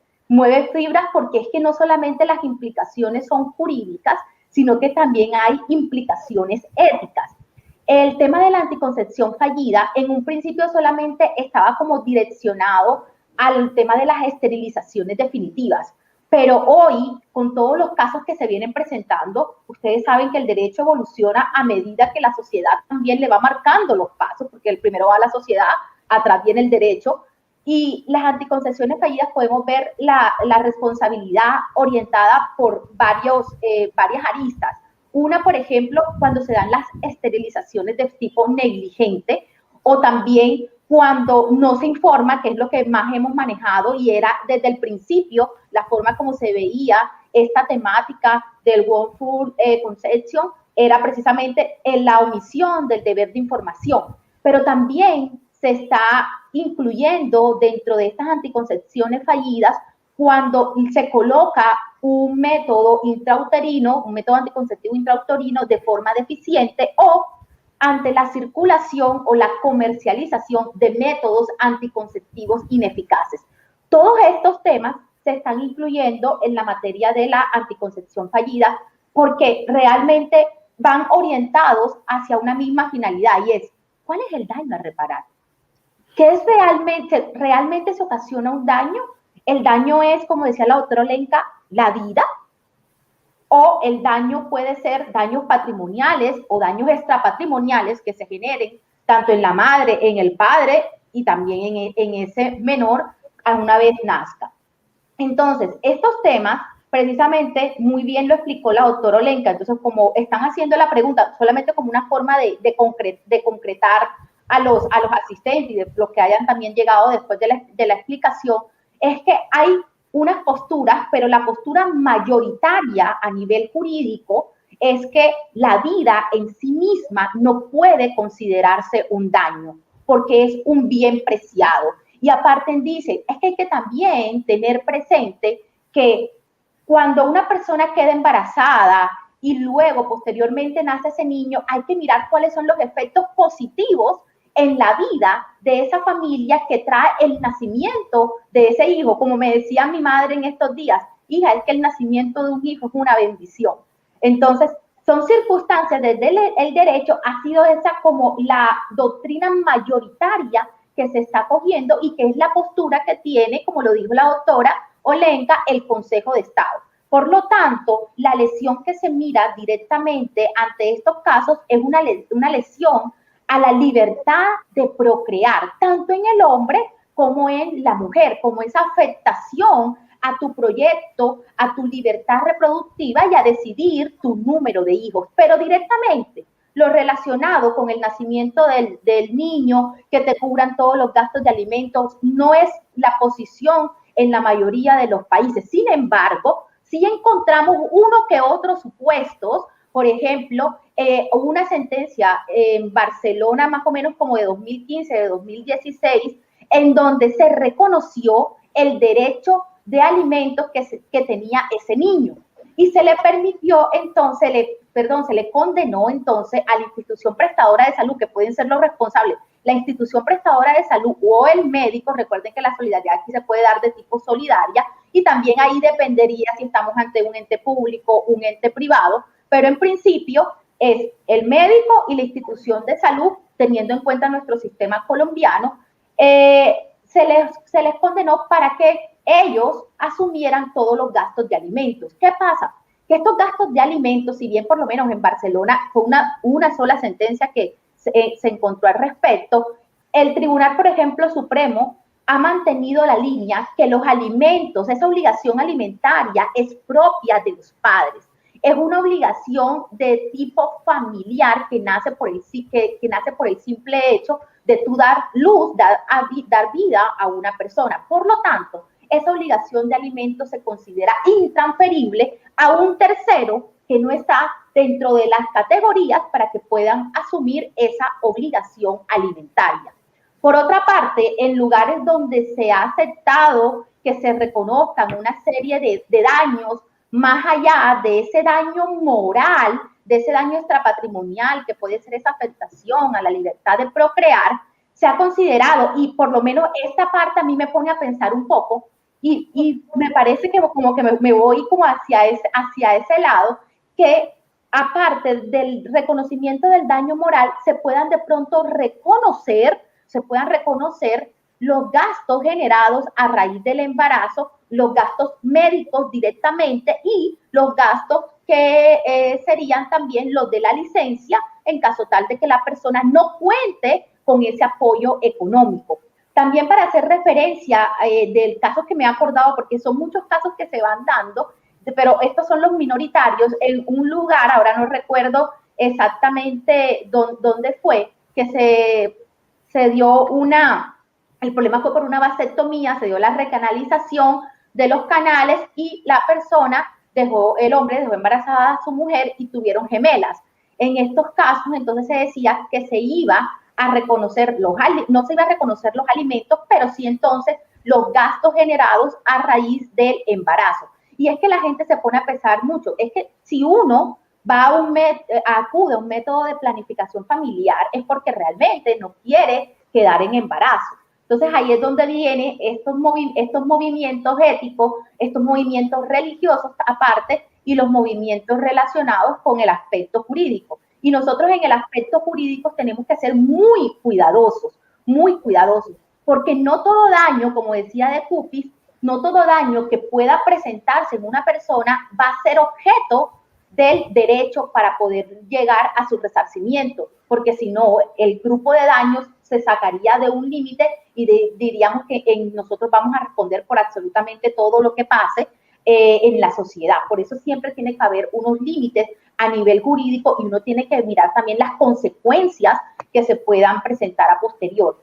porque es que no solamente las implicaciones son jurídicas, sino que también hay implicaciones éticas. El tema de la anticoncepción fallida en un principio solamente estaba como direccionado al tema de las esterilizaciones definitivas, pero hoy, con todos los casos que se vienen presentando, ustedes saben que el derecho evoluciona a medida que la sociedad también le va marcando los pasos, porque el primero va la sociedad, atrás viene el derecho, y las anticoncepciones fallidas podemos ver la responsabilidad orientada por varias aristas. Una, por ejemplo, cuando se dan las esterilizaciones de tipo negligente o también cuando no se informa, que es lo que más hemos manejado y era desde el principio la forma como se veía esta temática del wrongful conception, era precisamente en la omisión del deber de información. Pero también se está incluyendo dentro de estas anticoncepciones fallidas cuando se coloca un método intrauterino, un método anticonceptivo intrauterino de forma deficiente o ante la circulación o la comercialización de métodos anticonceptivos ineficaces. Todos estos temas se están incluyendo en la materia de la anticoncepción fallida porque realmente van orientados hacia una misma finalidad y es, ¿cuál es el daño a reparar? ¿Qué es realmente se ocasiona un daño? El daño es, como decía la doctora Olenka, la vida, o el daño puede ser daños patrimoniales o daños extrapatrimoniales que se generen tanto en la madre, en el padre y también en ese menor a una vez nazca. Entonces, estos temas, precisamente, muy bien lo explicó la doctora Olenka. Entonces, como están haciendo la pregunta, solamente como una forma de concretar a los asistentes y de los que hayan también llegado después de la explicación, es que hay unas posturas, pero la postura mayoritaria a nivel jurídico es que la vida en sí misma no puede considerarse un daño, porque es un bien preciado. Y aparte dice, es que hay que también tener presente que cuando una persona queda embarazada y luego posteriormente nace ese niño, hay que mirar cuáles son los efectos positivos en la vida de esa familia que trae el nacimiento de ese hijo. Como me decía mi madre en estos días, hija, es que el nacimiento de un hijo es una bendición. Entonces, son circunstancias, desde el derecho ha sido esa como la doctrina mayoritaria que se está cogiendo y que es la postura que tiene, como lo dijo la doctora Olenka, el Consejo de Estado. Por lo tanto, la lesión que se mira directamente ante estos casos es una lesión a la libertad de procrear, tanto en el hombre como en la mujer, como esa afectación a tu proyecto, a tu libertad reproductiva y a decidir tu número de hijos, pero directamente lo relacionado con el nacimiento del niño, que te cubran todos los gastos de alimentos, no es la posición en la mayoría de los países. Sin embargo, sí encontramos uno que otros supuestos. Por ejemplo, hubo una sentencia en Barcelona más o menos como de 2015, de 2016, en donde se reconoció el derecho de alimentos que tenía ese niño. Y se le permitió entonces, se le condenó entonces a la institución prestadora de salud, que pueden ser los responsables, la institución prestadora de salud o el médico. Recuerden que la solidaridad aquí se puede dar de tipo solidaria y también ahí dependería si estamos ante un ente público, un ente privado, pero en principio es el médico y la institución de salud, teniendo en cuenta nuestro sistema colombiano, se les condenó para que ellos asumieran todos los gastos de alimentos. ¿Qué pasa? Que estos gastos de alimentos, si bien por lo menos en Barcelona fue una sola sentencia que se encontró al respecto, el Tribunal, por ejemplo, Supremo, ha mantenido la línea que los alimentos, esa obligación alimentaria es propia de los padres. Es una obligación de tipo familiar que nace por el simple hecho de tú dar luz, dar vida a una persona. Por lo tanto, esa obligación de alimentos se considera intransferible a un tercero que no está dentro de las categorías para que puedan asumir esa obligación alimentaria. Por otra parte, en lugares donde se ha aceptado que se reconozcan una serie de daños, más allá de ese daño moral, de ese daño extrapatrimonial, que puede ser esa afectación a la libertad de procrear, se ha considerado, y por lo menos esta parte a mí me pone a pensar un poco, y me parece que como que me voy como hacia ese lado, que aparte del reconocimiento del daño moral, se puedan de pronto reconocer los gastos generados a raíz del embarazo, los gastos médicos directamente y los gastos que serían también los de la licencia en caso tal de que la persona no cuente con ese apoyo económico. También para hacer referencia del caso que me he acordado, porque son muchos casos que se van dando, pero estos son los minoritarios, en un lugar, ahora no recuerdo exactamente dónde fue, que se dio el problema fue por una vasectomía, se dio la recanalización de los canales y la persona el hombre dejó embarazada a su mujer y tuvieron gemelas. En estos casos, entonces se decía que se iba a reconocer no se iba a reconocer los alimentos, pero sí entonces los gastos generados a raíz del embarazo. Y es que la gente se pone a pensar mucho, es que si uno va acude a un método de planificación familiar es porque realmente no quiere quedar en embarazo. Entonces ahí es donde vienen estos movimientos éticos, estos movimientos religiosos aparte y los movimientos relacionados con el aspecto jurídico. Y nosotros en el aspecto jurídico tenemos que ser muy cuidadosos, porque no todo daño, como decía De Cupis, no todo daño que pueda presentarse en una persona va a ser objeto del derecho para poder llegar a su resarcimiento, porque si no, el grupo de daños se sacaría de un límite y diríamos que nosotros vamos a responder por absolutamente todo lo que pase en la sociedad. Por eso siempre tiene que haber unos límites a nivel jurídico y uno tiene que mirar también las consecuencias que se puedan presentar a posterior.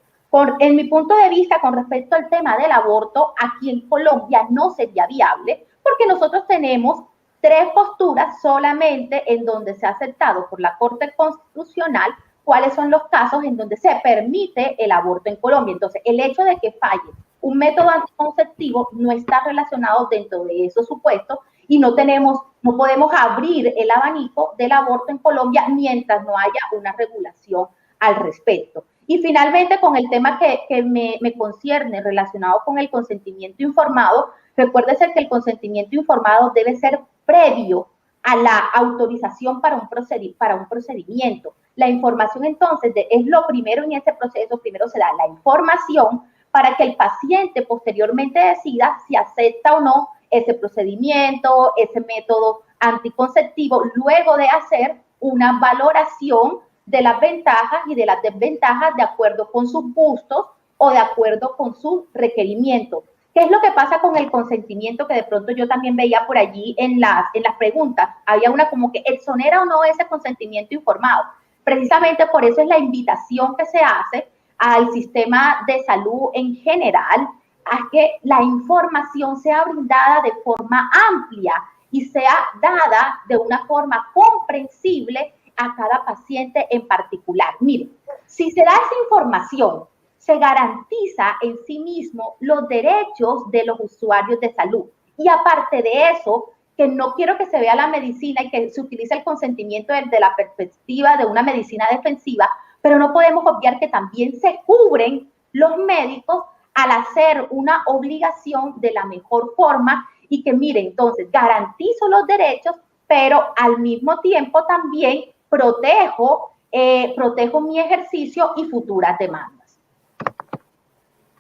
En mi punto de vista, con respecto al tema del aborto, aquí en Colombia no sería viable porque nosotros tenemos 3 posturas solamente en donde se ha aceptado por la Corte Constitucional cuáles son los casos en donde se permite el aborto en Colombia. Entonces, el hecho de que falle un método anticonceptivo no está relacionado dentro de esos supuestos y no podemos abrir el abanico del aborto en Colombia mientras no haya una regulación al respecto. Y finalmente, con el tema que me concierne relacionado con el consentimiento informado, recuérdese que el consentimiento informado debe ser previo a la autorización para un procedimiento. La información, entonces, es lo primero en ese proceso. Primero se da la información para que el paciente posteriormente decida si acepta o no ese procedimiento, ese método anticonceptivo, luego de hacer una valoración de las ventajas y de las desventajas de acuerdo con sus gustos o de acuerdo con sus requerimientos. ¿Qué es lo que pasa con el consentimiento? Que de pronto yo también veía por allí en las preguntas. Había una como que exonera o no ese consentimiento informado. Precisamente por eso es la invitación que se hace al sistema de salud en general a que la información sea brindada de forma amplia y sea dada de una forma comprensible a cada paciente en particular. Miren, si se da esa información, se garantiza en sí mismo los derechos de los usuarios de salud. Y aparte de eso, que no quiero que se vea la medicina y que se utilice el consentimiento desde la perspectiva de una medicina defensiva, pero no podemos obviar que también se cubren los médicos al hacer una obligación de la mejor forma y que, mire, entonces garantizo los derechos, pero al mismo tiempo también protejo mi ejercicio y futuras demandas.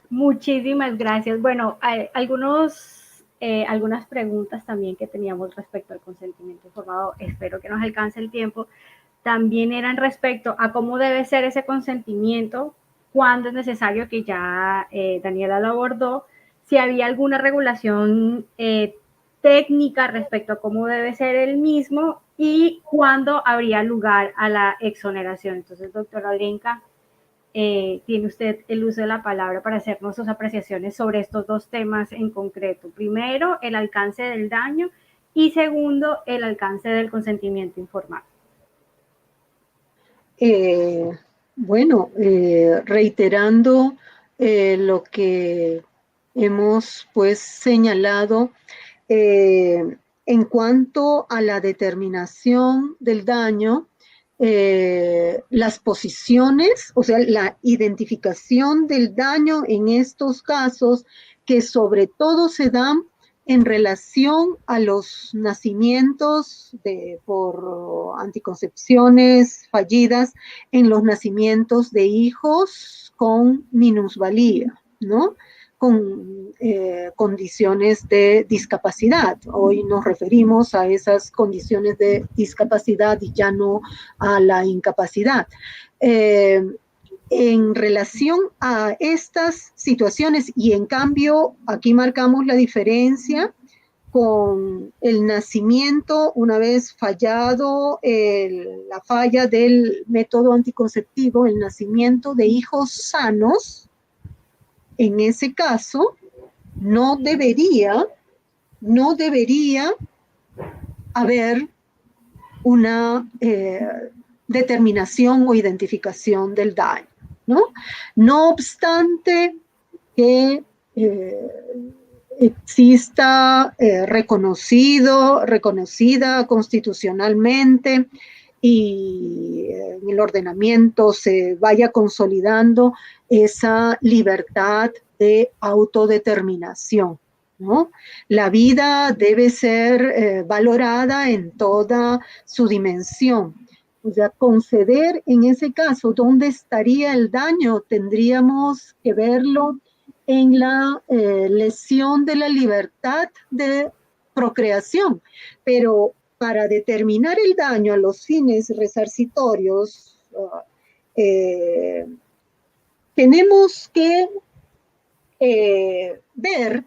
Muchísimas gracias. Bueno, algunas preguntas también que teníamos respecto al consentimiento informado, espero que nos alcance el tiempo, también eran respecto a cómo debe ser ese consentimiento, cuándo es necesario, que ya Daniela lo abordó, si había alguna regulación técnica respecto a cómo debe ser el mismo y cuándo habría lugar a la exoneración. Entonces, doctora Olenka, tiene usted el uso de la palabra para hacernos sus apreciaciones sobre estos dos temas en concreto. Primero, el alcance del daño y segundo, el alcance del consentimiento informado. Reiterando lo que hemos pues señalado en cuanto a la determinación del daño, las posiciones, o sea, la identificación del daño en estos casos que sobre todo se dan en relación a los nacimientos por anticoncepciones fallidas, en los nacimientos de hijos con minusvalía, ¿no? Con condiciones de discapacidad. Hoy nos referimos a esas condiciones de discapacidad y ya no a la incapacidad. En relación a estas situaciones, y en cambio aquí marcamos la diferencia con el nacimiento una vez fallado la falla del método anticonceptivo, el nacimiento de hijos sanos. En ese caso, no debería haber una determinación o identificación del daño, ¿no? No obstante que exista reconocida constitucionalmente y en el ordenamiento se vaya consolidando esa libertad de autodeterminación, ¿no? La vida debe ser valorada en toda su dimensión. O sea, conceder en ese caso dónde estaría el daño, tendríamos que verlo en la lesión de la libertad de procreación, pero para determinar el daño a los fines resarcitorios, tenemos que ver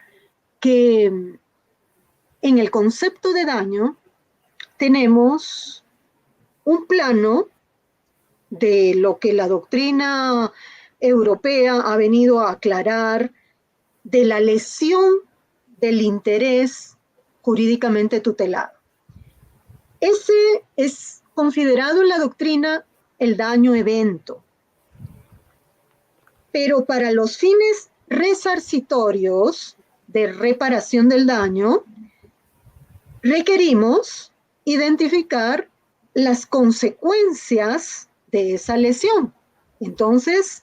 que en el concepto de daño tenemos un plano de lo que la doctrina europea ha venido a aclarar de la lesión del interés jurídicamente tutelado. Ese es considerado en la doctrina el daño evento. Pero para los fines resarcitorios de reparación del daño, requerimos identificar las consecuencias de esa lesión. Entonces,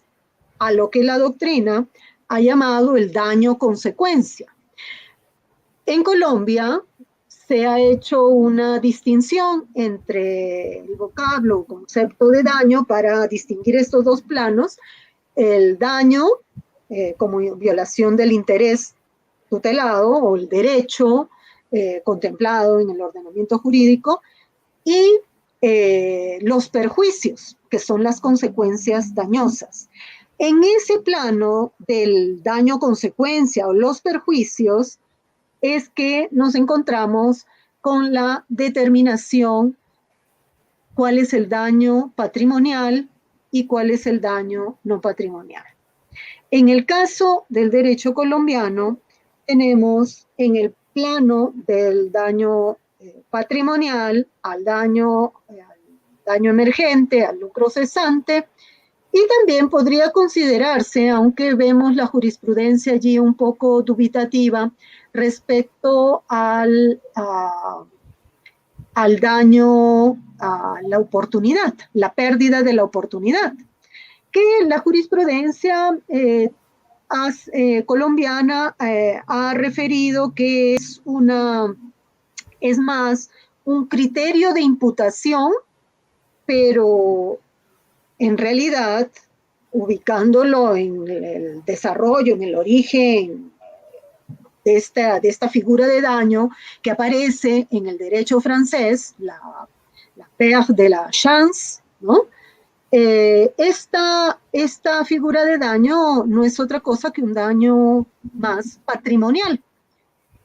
a lo que la doctrina ha llamado el daño-consecuencia. En Colombia se ha hecho una distinción entre el vocablo o concepto de daño para distinguir estos dos planos: el daño como violación del interés tutelado o el derecho contemplado en el ordenamiento jurídico, y los perjuicios, que son las consecuencias dañosas. En ese plano del daño-consecuencia o los perjuicios es que nos encontramos con la determinación cuál es el daño patrimonial y cuál es el daño no patrimonial. En el caso del derecho colombiano, tenemos en el plano del daño patrimonial al daño emergente, al lucro cesante, y también podría considerarse, aunque vemos la jurisprudencia allí un poco dubitativa respecto al daño a la oportunidad, la pérdida de la oportunidad, que la jurisprudencia colombiana ha referido que es más un criterio de imputación, pero en realidad, ubicándolo en el desarrollo, en el origen de esta figura de daño que aparece en el derecho francés, la perte de la chance, ¿no? Esta figura de daño no es otra cosa que un daño más patrimonial.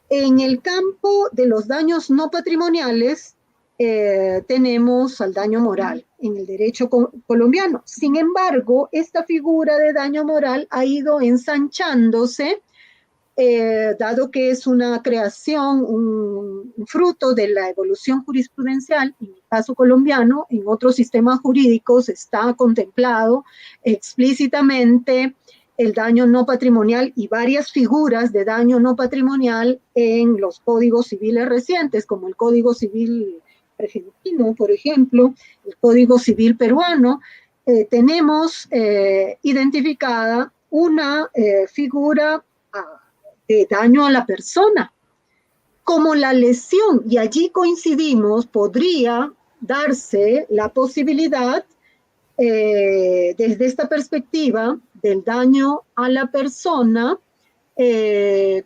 En el campo de los daños no patrimoniales, tenemos al daño moral en el derecho colombiano. Sin embargo, esta figura de daño moral ha ido ensanchándose, dado que es una creación, un fruto de la evolución jurisprudencial. En el caso colombiano, en otros sistemas jurídicos está contemplado explícitamente el daño no patrimonial y varias figuras de daño no patrimonial en los códigos civiles recientes, como el Código Civil argentino, por ejemplo, el Código Civil peruano. Tenemos identificada una figura de daño a la persona como la lesión, y allí coincidimos, podría darse la posibilidad desde esta perspectiva del daño a la persona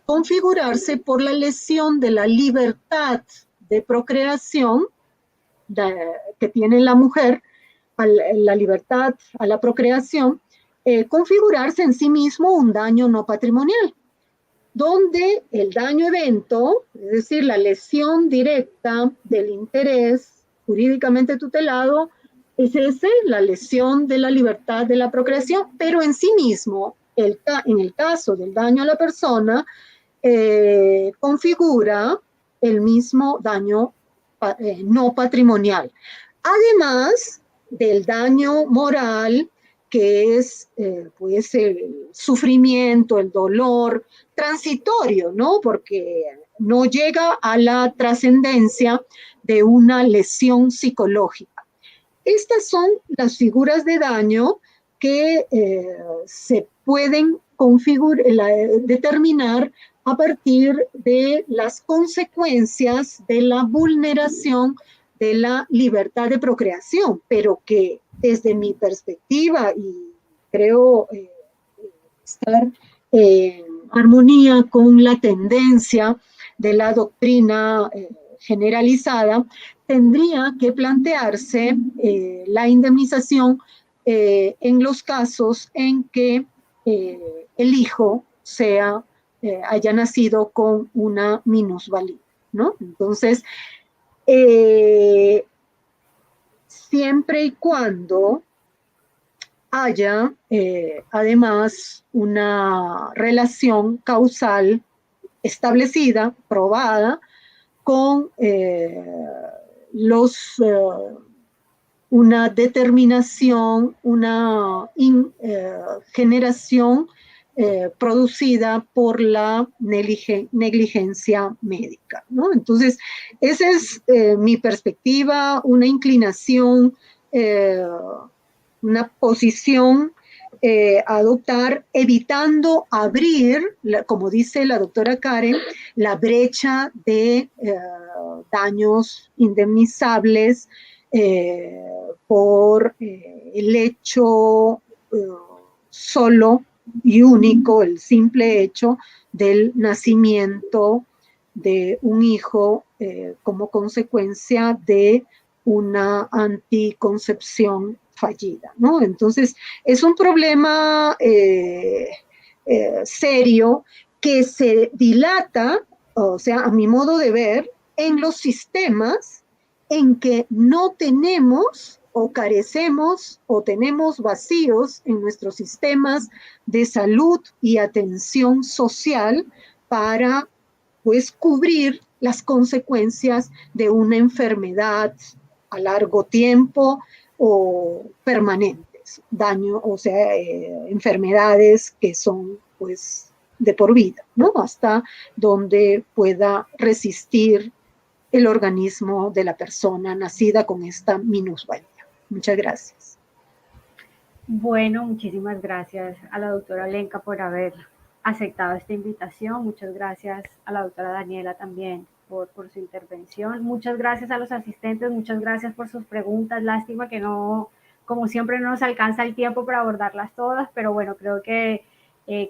configurarse por la lesión de la libertad de procreación que tiene la mujer, la libertad a la procreación, configurarse en sí mismo un daño no patrimonial, donde el daño evento, es decir, la lesión directa del interés jurídicamente tutelado, es la lesión de la libertad de la procreación, pero en sí mismo, en el caso del daño a la persona, configura el mismo daño no patrimonial. Además del daño moral, que es pues el sufrimiento, el dolor transitorio, ¿no? Porque no llega a la trascendencia de una lesión psicológica. Estas son las figuras de daño que se pueden determinar a partir de las consecuencias de la vulneración de la libertad de procreación, pero que desde mi perspectiva, y creo estar en armonía con la tendencia de la doctrina generalizada, tendría que plantearse la indemnización en los casos en que el hijo haya nacido con una minusvalía, ¿no? Entonces, siempre y cuando haya además una relación causal establecida, probada, con una determinación, una generación producida por la negligencia médica, ¿no? Entonces, esa es mi perspectiva, una inclinación, una posición a adoptar, evitando abrir, como dice la doctora Karen, la brecha de daños indemnizables por el hecho solo y único, el simple hecho del nacimiento de un hijo como consecuencia de una anticoncepción fallida, ¿no? Entonces, es un problema serio que se dilata, o sea, a mi modo de ver, en los sistemas en que no tenemos o carecemos o tenemos vacíos en nuestros sistemas de salud y atención social para, pues, cubrir las consecuencias de una enfermedad a largo tiempo o permanentes, daño, o sea, enfermedades que son, pues, de por vida, ¿no? Hasta donde pueda resistir el organismo de la persona nacida con esta minusvalía. Muchas gracias. Bueno, muchísimas gracias a la doctora Lenka por haber aceptado esta invitación. Muchas gracias a la doctora Daniela también por su intervención. Muchas gracias a los asistentes, muchas gracias por sus preguntas. Lástima que no, como siempre, no nos alcanza el tiempo para abordarlas todas, pero bueno, creo que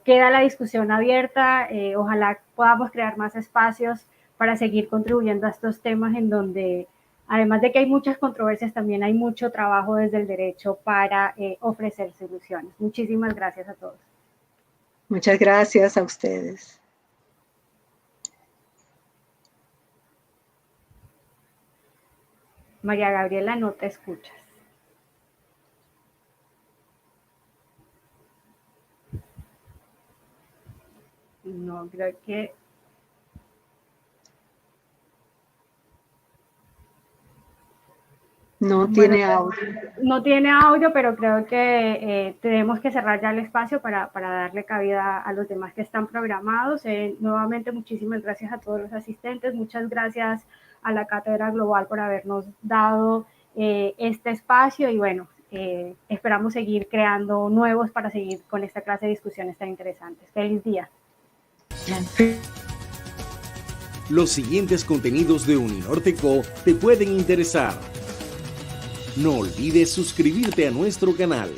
queda la discusión abierta. Ojalá podamos crear más espacios para seguir contribuyendo a estos temas en donde, además de que hay muchas controversias, también hay mucho trabajo desde el derecho para ofrecer soluciones. Muchísimas gracias a todos. Muchas gracias a ustedes. María Gabriela, no te escuchas. No, creo que... No tiene audio. No tiene audio, pero creo que tenemos que cerrar ya el espacio para darle cabida a los demás que están programados. Nuevamente, muchísimas gracias a todos los asistentes. Muchas gracias a la Cátedra Global por habernos dado este espacio y bueno, esperamos seguir creando nuevos para seguir con esta clase de discusiones tan interesantes. Feliz día. Los siguientes contenidos de Uninorte.co te pueden interesar. No olvides suscribirte a nuestro canal.